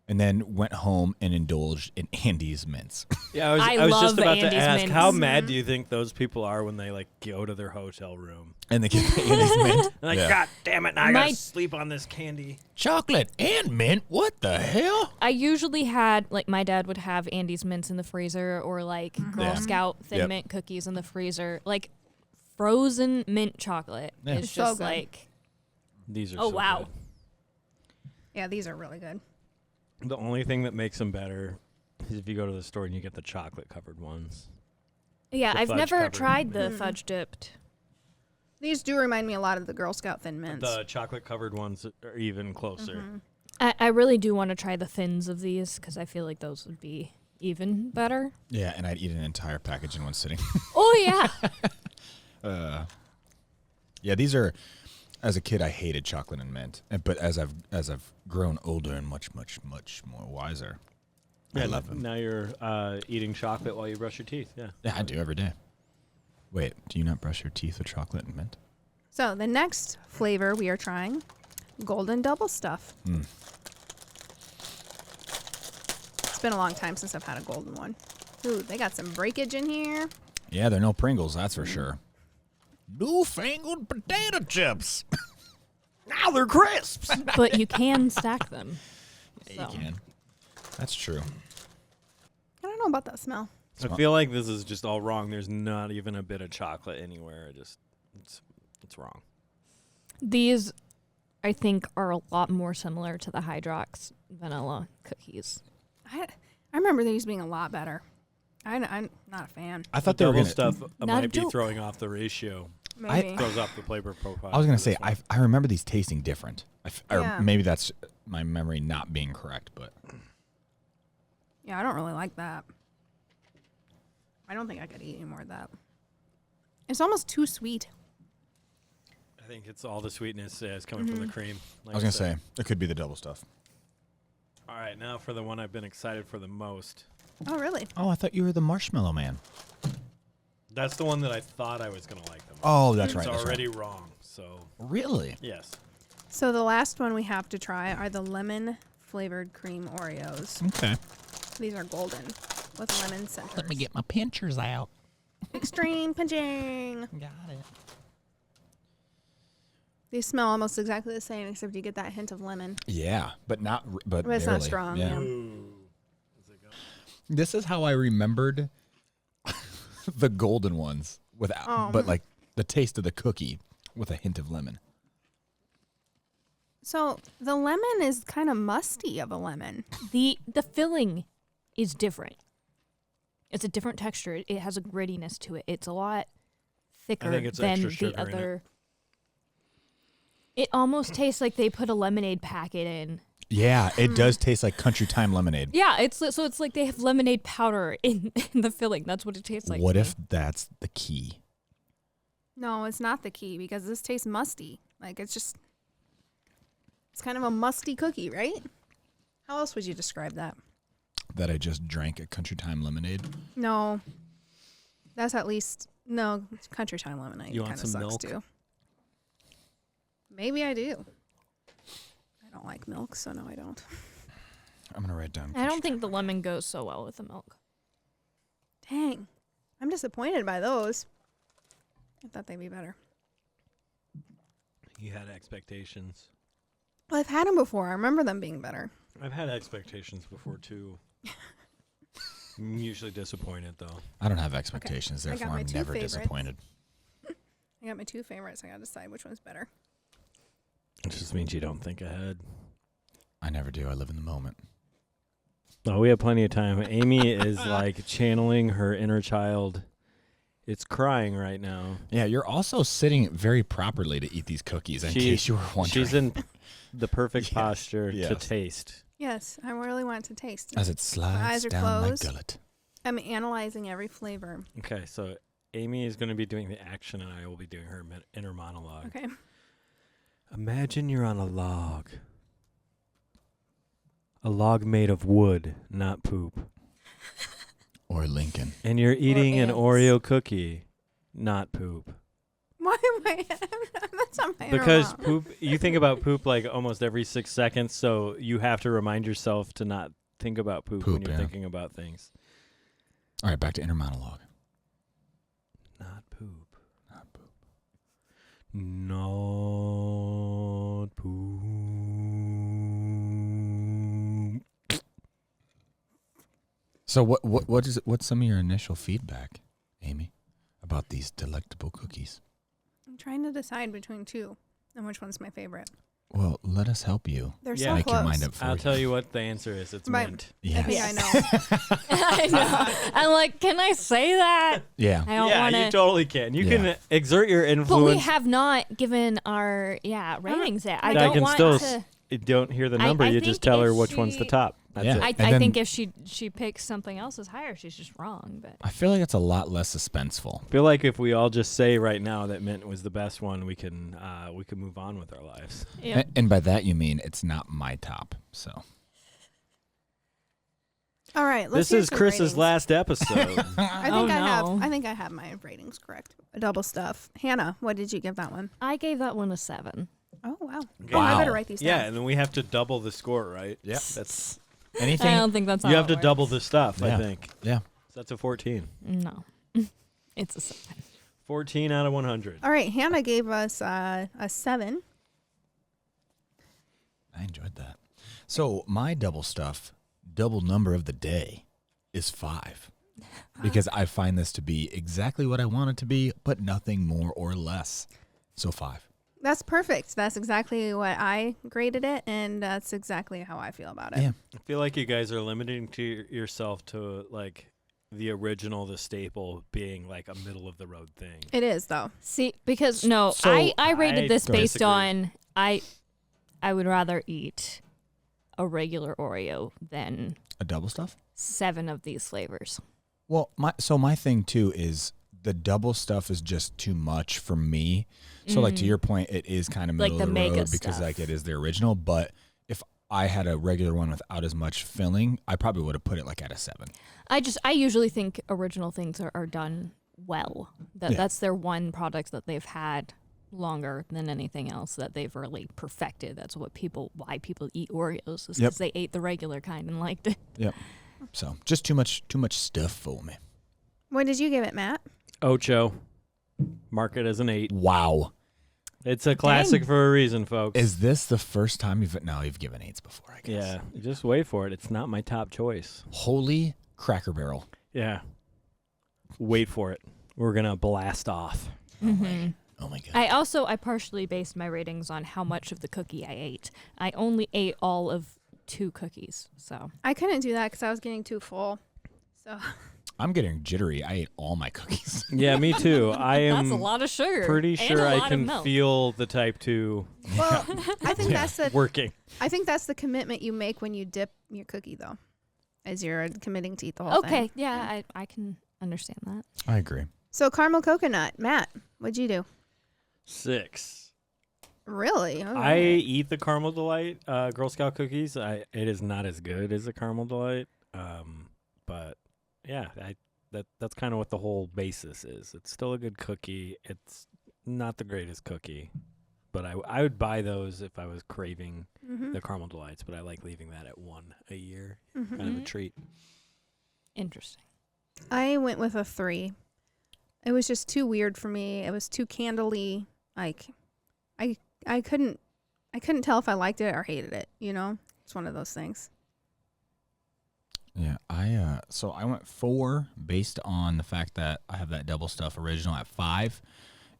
And then went home and indulged in Andy's mints. Yeah, I I was just love about to Andy's ask, mints. how mad do you think those people are when they like go to their hotel room? And they get the Andy's mint. They're like, Yeah. God damn it, now I My- gotta sleep on this candy. Chocolate and mint? What the hell? I usually had, like, my dad would have Andy's mints in the freezer or, like, Girl Yeah. Scout Thin Yep. Mint cookies in the freezer. Like, frozen mint chocolate Yeah. is It's so just good. like, These are oh, so wow. good. Yeah, these are really good. The only thing that makes them better is if you go to the store and you get the chocolate covered ones. Yeah, The I've fudge never covered tried the mint. fudge dipped. These do remind me a lot of the Girl Scout Thin Mints. The chocolate covered ones are even closer. I really do want to try the thins of these because I feel like those would be even better. Yeah, and I'd eat an entire package in one sitting. Oh, yeah. Yeah, these are. As a kid, I hated chocolate and mint, but as I've grown older and much more wiser, I love them. Now you're eating chocolate while you brush your teeth. Yeah. Yeah, I do every day. Wait, do you not brush your teeth with chocolate and mint? So the next flavor we are trying, Golden Double Stuff. It's been a long time since I've had a golden one. Ooh, they got some breakage in here. Yeah, they're no Pringles, that's for sure. Newfangled potato chips. Now they're crisps. But you can stack them. You can. That's true. I don't know about that smell. I feel like this is just all wrong. There's not even a bit of chocolate anywhere. It's wrong. These, I think, are a lot more similar to the Hydrox vanilla cookies. I remember these being a lot better. I'm not a fan. I thought they were Double gonna. stuff Not a might be joke. throwing off the ratio. Maybe. Throws off the flavor profile. I was gonna for say this one. I remember these tasting different. Or Yeah. maybe that's my memory not being correct, but Yeah, I don't really like that. I don't think I could eat any more of that. It's almost too sweet. I think it's all the sweetness is coming from the cream. Like I was gonna said. say it could be the double stuff. All right, now for the one I've been excited for the most. Oh, really? Oh, I thought you were the marshmallow man. That's the one that I thought I was gonna like the most. Oh, that's It's right. That's already right. wrong. So Really? yes. So the last one we have to try are the lemon flavored cream Oreos. Okay. These are golden with lemon centers. Let me get my pinchers out. Extreme pinching. Got it. These smell almost exactly the same, except you get that hint of lemon. Yeah, but not. But But it's not barely. strong, yeah. This is how I remembered the golden ones without, but like the taste of the cookie with a hint of lemon. So the lemon is kind of musty of a lemon. The filling is different. It's a different texture. It has a grittiness to it. It's a lot thicker think it's than extra the sugar in it. other. It almost tastes like they put a lemonade packet in. Yeah, it does taste like Country Time lemonade. Yeah, it's like they have lemonade powder in the filling. That's what it tastes like. What to if that's the key? No, it's not the key because this tastes musty. Like it's kind of a musty cookie, right? How else would you describe that? That I just drank a Country Time lemonade. No. That's at least no Country Time lemonade. You want kind of some sucks milk? too. Maybe I do. I don't like milk, so no, I don't. I'm gonna write down. I don't think the lemon goes so well with the milk. Dang, I'm disappointed by those. I thought they'd be better. You had expectations. Well, I've had them before. I remember them being better. I've had expectations before too. I'm usually disappointed though. I don't have expectations, I got therefore my I'm two never favorites. disappointed. I got my two favorites. I gotta decide which one's better. It just means you don't think ahead. I never do. I live in the moment. Oh, we have plenty of time. Amy is like channeling her inner child. It's crying right now. Yeah, you're also sitting very properly to eat these cookies, in case you were wondering. She's in the perfect Yes, posture to yes. taste. Yes, I really want to taste it. As it slides eyes are down my closed. gullet. I'm analyzing every flavor. Okay, so Amy is going to be doing the action, and I will be doing her inner monologue. Okay. Imagine you're on a log. A log made of wood, not poop. Or Lincoln. And you're eating an ants. Oreo cookie, not poop. Why am I? That's not my Because interlock. poop, you think about poop like almost every 6 seconds, so you have to remind yourself to not think about poop when Poop, you're yeah. thinking about things. All right, back to inner monologue. Not poop. Not poop. Not poop. So what's some of your initial feedback, Amy, about these delectable cookies? I'm trying to decide between two and which one's my favorite. Well, let us help you. They're Yeah. so Make close. your mind up for I'll you. tell you what the answer is. It's My- mint. I Yes. think Yes. I know. I know. I'm like, can I say that? Yeah. I don't Yeah, want you to. totally can. You Yeah. can exert your But we influence. have not given our ratings yet. I I don't can want still to. You don't hear the I- number. I you think just tell her if which one's the she- top. That's Yeah. it. I And then- think if she picks something else as higher, she's just wrong. But I feel like it's a lot less suspenseful. I feel like if we all just say right now that mint was the best one, we can move on with our lives. yeah, And by that you mean it's not my top. So All right. Let's This hear is some Chris's ratings. last episode. I think Oh, I have. no. I think I have my ratings correct. Double stuff. Hannah, what did you give that one? I gave that one a 7. Oh wow. Okay. Oh, I Wow. better write these down. Yeah, and then we have to double the score, right? Yeah. That's anything. I don't think that's how you have it to double the stuff. Yeah. I think Yeah. so that's a 14. No, it's a 7. 14 out of 100. All right. Hannah gave us a 7. I enjoyed that. So my double number of the day is 5. Because I find this to be exactly what I want it to be, but nothing more or less. So 5. That's perfect. That's exactly what I graded it, and that's exactly how I feel about it. Yeah. I feel like you guys are limiting to yourself to like the original, the staple being like a middle of the road thing. It is though. See, because no, So I rated I this based disagree. on I would rather eat a regular Oreo than A double stuff? 7 of these flavors. Well, my thing too is the double stuff is just too much for me. So like to your point, it is kind of Like middle the of the mega road because stuff. like it is the original. But if I had a regular one without as much filling, I probably would have put it like at a 7. I usually think original things are done well. Yeah. That's their one product that they've had longer than anything else that they've really perfected. That's why people eat Oreos is because Yep. they ate the regular kind and liked it. Yep. So just too much stuff for me. What did you give it, Matt? Ocho. Mark it as an 8. Wow. It's a classic for a reason, folks. Is this the first time you've given 8s before, I guess? Yeah, just wait for it. It's not my top choice. Holy Cracker Barrel. Yeah. Wait for it. We're going to blast off. Oh my god. I partially based my ratings on how much of the cookie I ate. I only ate all of 2 cookies, so I couldn't do that because I was getting too full. So I'm getting jittery. I ate all my cookies. Yeah, me too. I that's a am lot of sugar. pretty and sure a I lot of can milk. feel the type 2 well, I think that's the working. I think that's the commitment you make when you dip your cookie though, as you're committing to eat the whole thing. Okay, yeah, I can understand that. I agree. So caramel coconut, Matt, what'd you do? 6. Really? Oh. I eat the Caramel Delight Girl Scout cookies. It is not as good as the Caramel Delight, but yeah, that's kind of what the whole basis is. It's still a good cookie. It's not the greatest cookie, but I would buy those if I was craving Mhm. the Caramel Delights. But I like leaving that at 1 a year, Mhm. kind of a treat. Interesting. I went with a 3. It was just too weird for me. It was too candly. Like, I couldn't tell if I liked it or hated it. You know, it's one of those things. Yeah, so I went 4 based on the fact that I have that double stuff original at 5,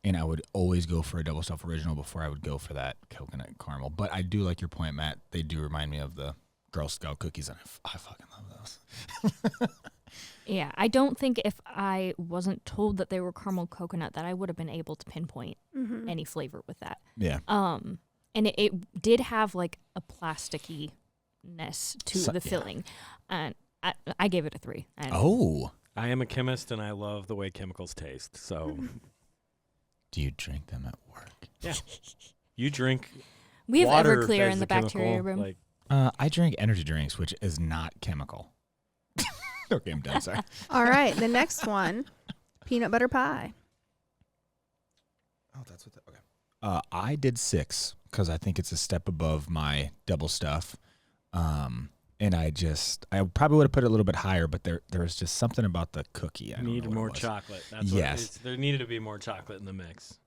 and I would always go for a double stuff original before I would go for that coconut caramel. But I do like your point, Matt. They do remind me of the Girl Scout cookies, and I fucking love those. Yeah, I don't think if I wasn't told that they were caramel coconut that I would have been able to pinpoint any flavor with that. Yeah. And it did have like a plasticky-ness to So- the yeah. filling. And I gave it a 3. Oh. I am a chemist and I love the way chemicals taste. So Do you drink them at work? yeah, you drink. We have water Everclear as in the chemical, bacteria room. Like, I drink energy drinks, which is not chemical. Okay, I'm done. Sorry. All right, the next one, peanut butter pie. Oh, that's what. Okay. I did 6 because I think it's a step above my double stuff. And I probably would have put it a little bit higher, but there was just something about the cookie. I don't need know what more it was. chocolate. That's Yes. there needed to be more chocolate in the mix.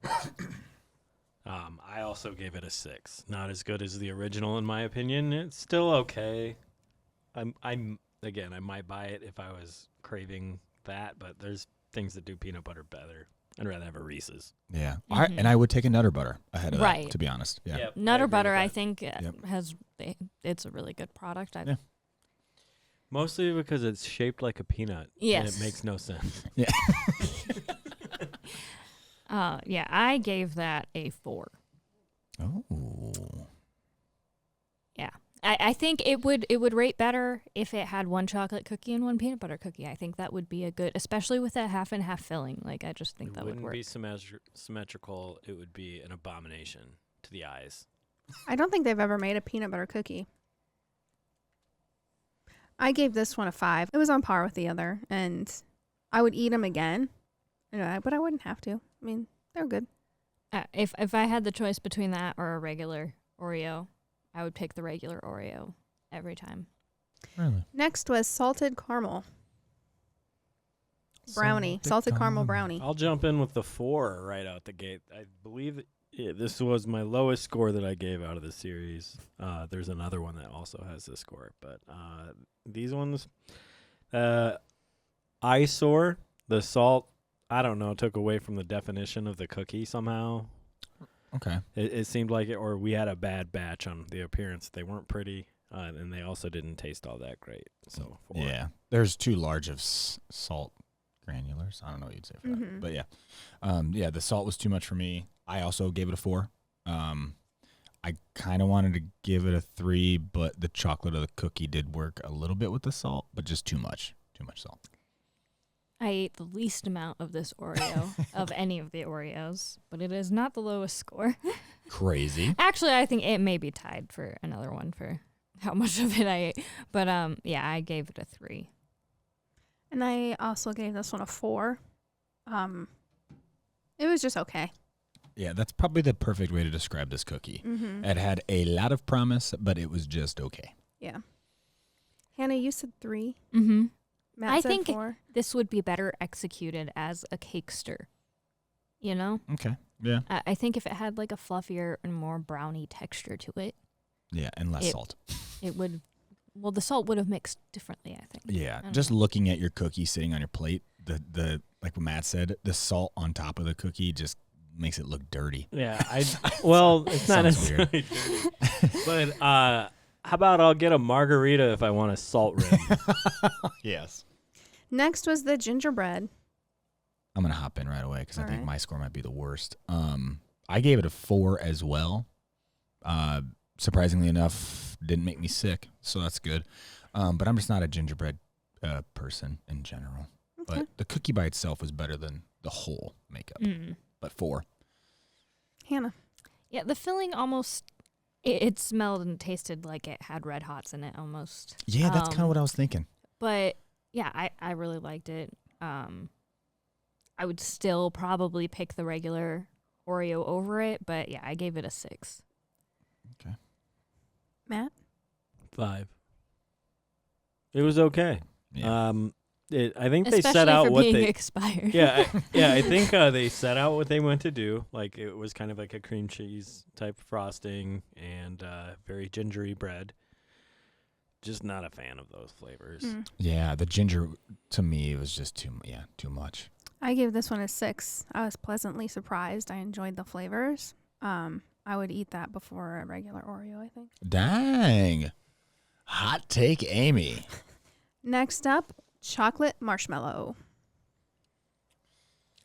I also gave it a 6. Not as good as the original, in my opinion. It's still okay. I'm again, I might buy it if I was craving that, but there's things that do peanut butter better. I'd rather have a Reese's. Yeah. Mhm. And I would take a Nutter Butter ahead of that, Right. to be honest. Yeah. Yep, Nutter agree butter, with I that. think, Yep. it's a really good product. Yeah. Mostly because it's shaped like a peanut. And Yes. it makes no sense. Yeah. Yeah, I gave that a 4. Oh. Yeah. I think it would rate better if it had one chocolate cookie and one peanut butter cookie. I think that would be a good, especially with that half and half filling. Like, I just think It that would wouldn't work. be symmetrical. It would be an abomination to the eyes. I don't think they've ever made a peanut butter cookie. I gave this one a 5. It was on par with the other, and I would eat them again, but I wouldn't have to. I mean, they're good. If I had the choice between that or a regular Oreo, I would pick the regular Oreo every time. Really? Next was salted caramel brownie, salted caramel brownie. I'll jump in with the 4 right out the gate. I believe this was my lowest score that I gave out of the series. There's another one that also has this score, but these ones, eyesore, the salt, I don't know, took away from the definition of the cookie somehow. Okay. It seemed like it, or we had a bad batch on the appearance. They weren't pretty, and they also didn't taste all that great. So 4. Yeah. There's too large of salt granulars. I don't know what you'd say for that. But yeah. Yeah, the salt was too much for me. I also gave it a 4. I kind of wanted to give it a 3, but the chocolate of the cookie did work a little bit with the salt, but just too much. Too much salt. I ate the least amount of this Oreo of any of the Oreos, but it is not the lowest score. Crazy. Actually, I think it may be tied for another one for how much of it I ate. But yeah, I gave it a 3. And I also gave this one a 4. It was just okay. Yeah, that's probably the perfect way to describe this cookie. Mm-hmm. It had a lot of promise, but it was just okay. Yeah. Hannah, you said 3. Mm-hmm. Matt I said think 4. this would be better executed as a cakester. You know? Okay. Yeah. I think if it had like a fluffier and more brownie texture to it, Yeah, and less salt. it would, well, the salt would have mixed differently, I think. Yeah, I don't just know. looking at your cookie sitting on your plate, the like what Matt said, the salt on top of the cookie just makes it look dirty. Yeah, well, it's not Sounds weird. necessarily dirty. But how about I'll get a margarita if I want a salt rim? Yes. Next was the gingerbread. I'm gonna hop in right away because I All think right. my score might be the worst. I gave it a 4 as well. Surprisingly enough, didn't make me sick, so that's good. But I'm just not a gingerbread person in general. Okay. But the cookie by itself was better than the whole makeup. But 4. Hannah. Yeah, the filling almost, it smelled and tasted like it had Red Hots in it almost. Yeah, that's kind of what I was thinking. But yeah, I really liked it. I would still probably pick the regular Oreo over it, but yeah, I gave it a 6. Matt. 5. It was okay. Yeah. I think Especially they set out for what being they. expired. I think they set out what they went to do. Like it was kind of like a cream cheese type frosting and very gingery bread. Just not a fan of those flavors. Mm. Yeah, the ginger to me was just too much. I gave this one a 6. I was pleasantly surprised. I enjoyed the flavors. I would eat that before a regular Oreo, I think. Dang. Hot take, Amy. Next up, chocolate marshmallow.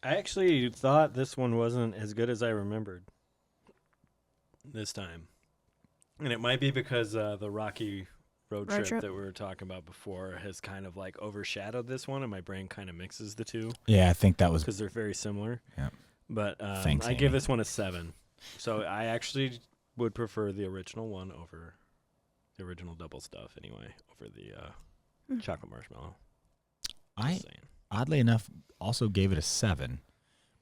I actually thought this one wasn't as good as I remembered this time. And it might be because the Rocky road trip that we were talking about before has kind of like overshadowed this one, and my brain kind of mixes the two Yeah, I think that was. because they're very similar. Yeah. But Thanks, I give Amy. this one a 7. So I actually would prefer the original one over the original double stuff anyway, over the chocolate marshmallow. I Just saying. oddly enough also gave it a 7,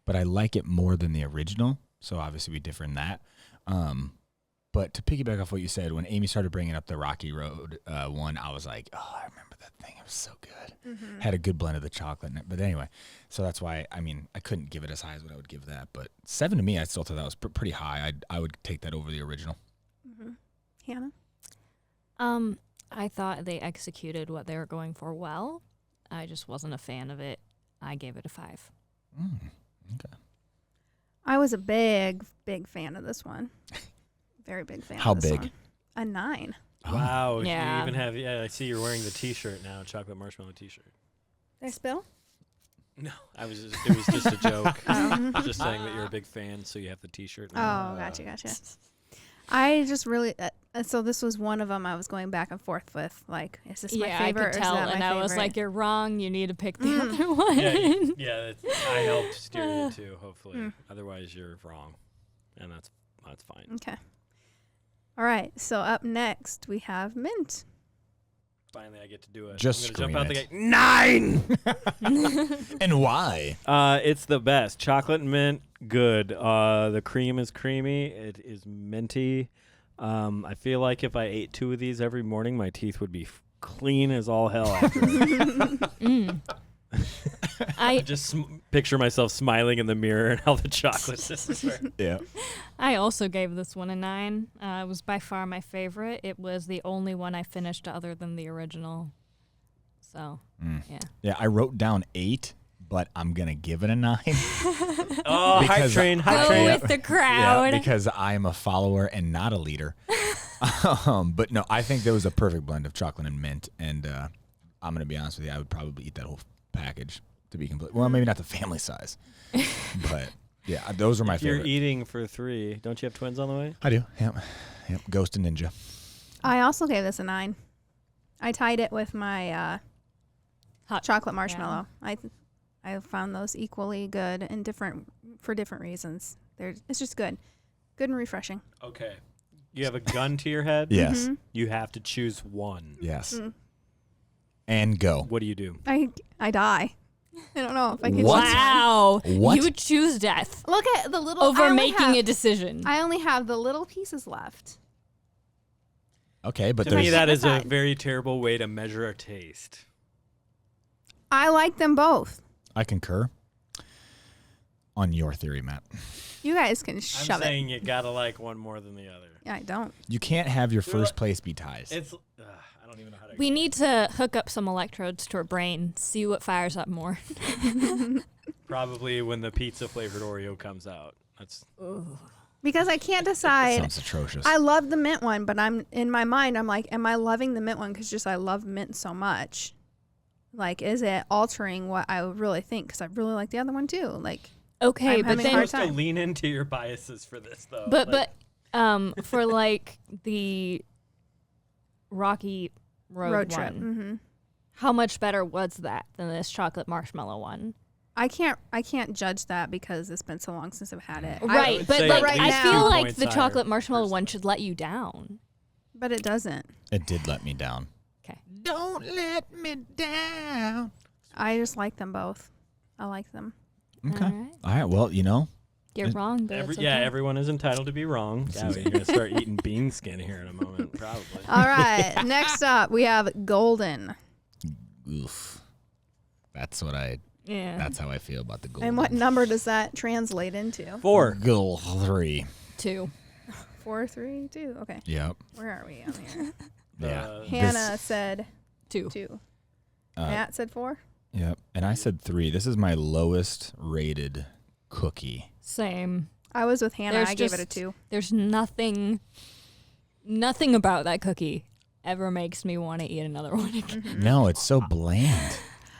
but I like it more than the original. So obviously we differ in that. But to piggyback off what you said, when Amy started bringing up the Rocky Road one, I was like, oh, I remember that thing. It was so good. Had a good blend of the chocolate in it. But anyway, so that's why, I mean, I couldn't give it as high as what I would give that. But 7 to me, I still thought that was pretty high. I would take that over the original. Hannah? I thought they executed what they were going for well. I just wasn't a fan of it. I gave it a 5. Okay. I was a big fan of this one. Very big fan How of this big? one. A 9. Wow. Yeah. You even have, I see you're wearing the t-shirt now, chocolate marshmallow t-shirt. Did I spill? No, it was just a joke. I was just saying that you're a big fan, so you have the t-shirt now. Oh, gotcha. I just really so this was one of them I was going back and forth with. Like, is this my Yeah, favorite? I could or tell, is that my and I was favorite? like, "You're wrong. You need to pick the other one." Yeah, I helped steer you too, hopefully. Otherwise, you're wrong, and that's fine. Okay. All right. So up next we have mint. Finally, I get to do it. Just I'm gonna jump out the scream gate. 9. And why? It's the best. Chocolate and mint, good. The cream is creamy. It is minty. I feel like if I ate 2 of these every morning, my teeth would be clean as all hell after. I just picture myself smiling in the mirror and all the chocolates everywhere. Yeah. I also gave this one a 9. It was by far my favorite. It was the only one I finished other than the original. So, yeah. Yeah, I wrote down 8, but I'm going to give it a 9. Oh, hype Because train, hype Go train. with the crowd. Yeah, because I'm a follower and not a leader. But no, I think there was a perfect blend of chocolate and mint. And I'm going to be honest with you, I would probably eat that whole package to be complete. Well, maybe not the family size. But yeah, those are my If you're favorite. eating for 3, don't you have twins on the way? I do. Yep. Ghost and Ninja. I also gave this a 9. I tied it with my Hot chocolate marshmallow. I found those equally good and for different reasons. It's just good and refreshing. Okay. You have a gun to your head? Yes. You have to choose one. Yes. And go. What do you do? I die. I don't know if I can. What? Wow. What? You would choose death Look at the little over making a decision. I only have the little pieces left. Okay, but To me, there's that is a Aside. very terrible way to measure a taste. I like them both. I concur on your theory, Matt. You guys can I'm shove it. saying you gotta like one more than the other. Yeah, I don't. You can't have your They're first like- place be ties. It's I don't even know how to. We need to hook up some electrodes to our brain, see what fires up more. Probably when the pizza flavored Oreo comes out. That's Because I can't decide. Sounds atrocious. I love the mint one, but I'm in my mind. I'm like, am I loving the mint one because just I love mint so much? Like, is it altering what I would really think? Because I really like the other one too. Like, Okay, I'm but having a then hard supposed to time. lean into your biases for this though. but Like, for like the Rocky Road trip. one, Mm-hmm. how much better was that than this chocolate marshmallow one? I can't judge that because it's been so long since I've had it. Right, would but say like, at least I 2 feel like points the higher, chocolate marshmallow one personally. should let you down. But it doesn't. It did let me down. Okay. Don't let me down. I just like them both. I like them. Okay. All right. All right. Well, you know, You're wrong, but it's okay. yeah, everyone is entitled to be wrong. Gabby, you're gonna start eating bean skin here in a moment, probably. All right. Next up, we have golden. oof. That's what I. Yeah. That's how I feel about the gold. And what number does that translate into? 4. Goal 3. 2. 4, 3, 2. Okay. Yep. Where are we on here? Yeah. Hannah said 2. 2. Uh, Matt said 4. Yep. And I said 3. This is my lowest rated cookie. Same. I was with Hannah. There's I gave it a just- 2. There's nothing about that cookie ever makes me want to eat another one again. No, it's so bland.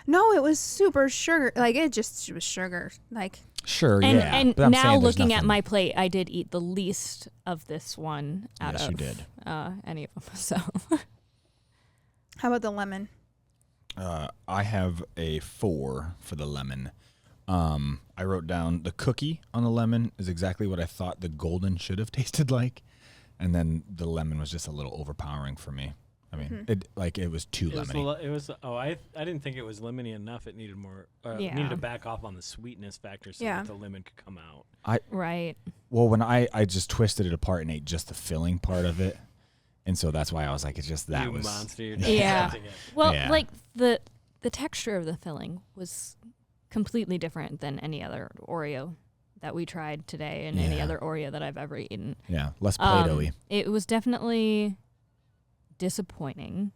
No, it was super sugar. Like it was sugar. Like Sure, And yeah. and but I'm now saying there's looking at nothing- my plate, I did eat the least of this one out Yes, of you did. Any of them. So how about the lemon? I have a 4 for the lemon. I wrote down the cookie on the lemon is exactly what I thought the golden should have tasted like, and then the lemon was just a little overpowering for me. I mean, it was too lemony. It was. Oh, I didn't think it was lemony enough. It needed more. It Yeah. needed to back off on the sweetness factor so Yeah. that the lemon could come out. right. Well, when I just twisted it apart and ate just the filling part of it, and so that's why I was like, it's just that you was monster. You're Yeah. accepting it. Well, Yeah. like the texture of the filling was completely different than any other Oreo that we tried today and any Yeah. other Oreo that I've ever eaten. yeah less Play-Doh-y. It was definitely disappointing.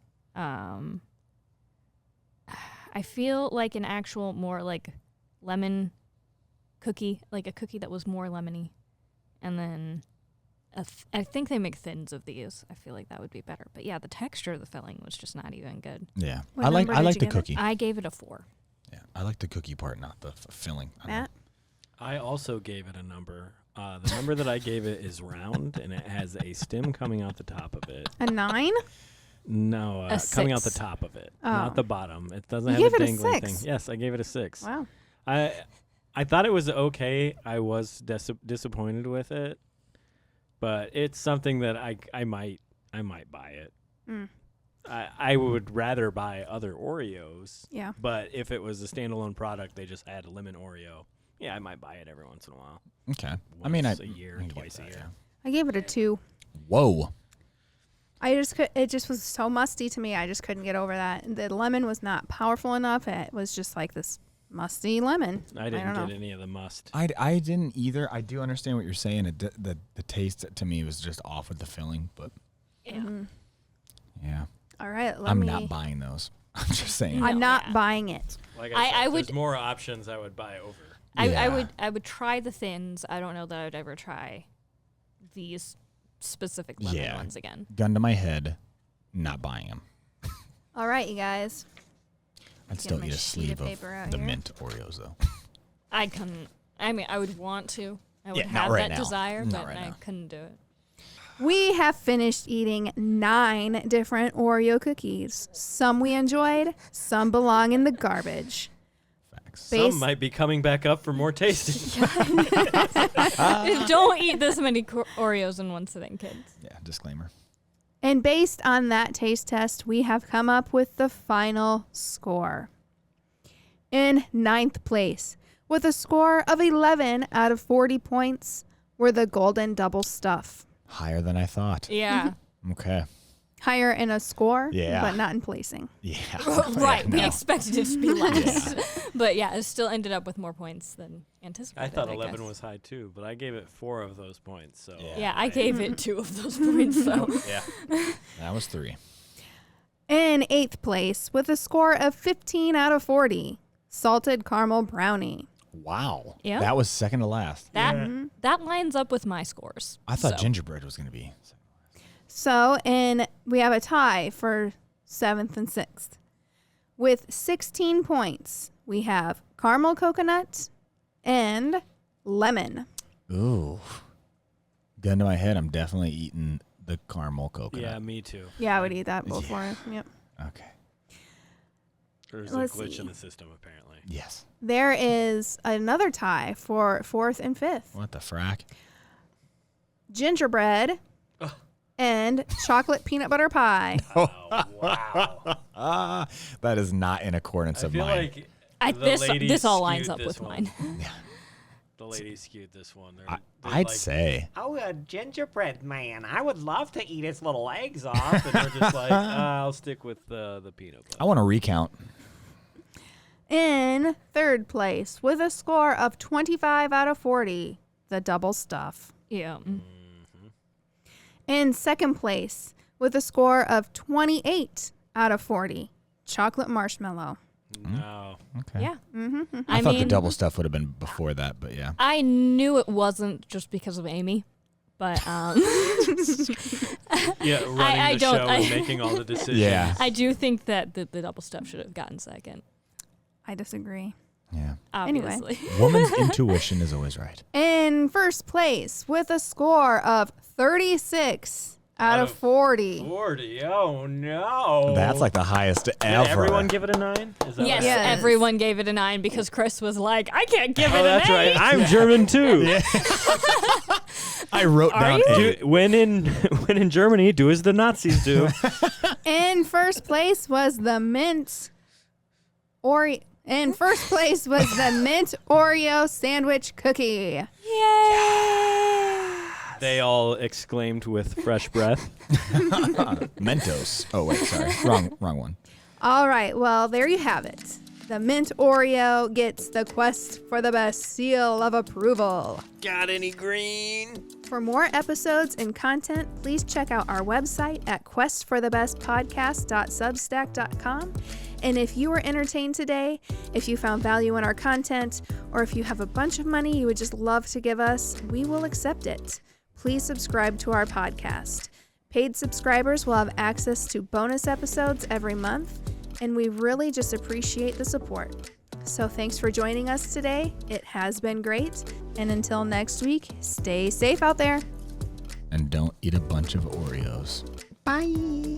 I feel like an actual more like lemon cookie, like a cookie that was more lemony. And then I think they make thins of these. I feel like that would be better. But yeah, the texture of the filling was just not even good. Yeah, What I like number did you the give it? cookie. I gave it a 4. Yeah, I like the cookie part, not the filling. I don't know. Matt? I also gave it a number. The number that I gave it is round, and it has a stem coming out the top of it. A 9? No, A coming out the 6. top of it, Oh. not the bottom. It doesn't You have gave a it a dangling 6. thing. Yes, I gave it a 6. Wow. I thought it was okay. I was disappointed with it, but it's something that I might buy it. Mm. I would rather buy other Oreos, Yeah. but if it was a standalone product, they just add a lemon Oreo. Yeah, I might buy it every once in a while. Okay. I mean, Once a year, I can get twice a that, year. yeah. I gave it a 2. Whoa. It just was so musty to me. I just couldn't get over that. The lemon was not powerful enough. It was just like this musty lemon. I didn't don't get know. any of the must. I didn't either. I do understand what you're saying. The taste to me was just off with the filling, but Yeah. yeah, All right, I'm not buying those. I'm just saying. No. I'm not yeah. buying it. Like I said, if would- there's more options I would buy over. Yeah. I would try the thins. I don't know that I would ever try these specific lemon Yeah. ones again. Gun to my head, not buying them. All right, you guys. I'd Get still my eat a sheet of sleeve paper out of the here. mint Oreos though. I couldn't. I mean, I would want to. I would Yeah, not have right that now. desire, Not but right I now. couldn't do it. We have finished eating 9 different Oreo cookies. Some we enjoyed, some belong in the garbage. Facts. Base- Some might be coming back up for more tasting. Don't eat this many Oreos in one sitting, kids. Yeah. Disclaimer. And based on that taste test, we have come up with the final score. In 9th place, with a score of 11 out of 40 points, were the Golden Double Stuff. Higher than I thought. Yeah. Okay. Higher in a score, Yeah. but not in placing. Yeah. Right. We No. expected it to be less. But yeah, it still ended up with more points than anticipated. I thought 11 guess. was high too, but I gave it 4 of those points. So Yeah. Yeah, I gave it 2 of those points, though. yeah. That was 3. In 8th place, with a score of 15 out of 40, Salted Caramel Brownie. Wow. Yeah. That was second to last. That lines up with my scores. I thought so. gingerbread was going to be. So, we have a tie for 7th and 6th. With 16 points, we have Caramel Coconut and Lemon. Ooh. Gun to my head, I'm definitely eating the caramel coconut. Yeah, me too. Yeah, I would eat that both for you. Yep. Okay. There's Let's a glitch see. in the system, apparently. Yes. There is another tie for 4th and 5th. What the frack? Gingerbread and chocolate peanut butter pie. Oh, wow. That is not in accordance I of feel mine. like the ladies This all lines skewed up with this one. mine. The ladies skewed this one. They're I'd like, say. Oh, a gingerbread man. I would love to eat his little eggs off. And they're just like, I'll stick with the peanut butter. I want to recount. In 3rd place, with a score of 25 out of 40, the Double Stuff. Yeah. In 2nd place, with a score of 28 out of 40, Chocolate Marshmallow. No. Okay. Yeah. Mm-hmm. I thought the mean, double stuff would have been before that, but yeah. I knew it wasn't just because of Amy, but Yeah, running I the don't- show I- and making all the decisions. Yeah. I do think that the double stuff should have gotten second. I disagree. Yeah. Anyway. Obviously. Woman's intuition is always right. In first place with a score of 36 out of 40. 40. Oh no. That's like the highest Did ever. everyone give it a 9? Is that Yes, right? Yes. everyone gave it a 9 because Chris was like, I can't give it Oh, an that's 8. right. I'm German too. I wrote down you? A. When in Germany, do as the Nazis do. In first place was the mint In first place was the mint Oreo sandwich cookie. Yay! They all exclaimed with fresh breath. Mentos. Oh wait, sorry, wrong one. All right, well, there you have it. The mint Oreo gets the Quest for the Best seal of approval. Got any green? For more episodes and content, please check out our website at questforthebestpodcast.substack.com. And if you were entertained today, if you found value in our content, or if you have a bunch of money you would just love to give us, we will accept it. Please subscribe to our podcast. Paid subscribers will have access to bonus episodes every month, and we really just appreciate the support. So thanks for joining us today. It has been great. And until next week, stay safe out there. And don't eat a bunch of Oreos. Bye.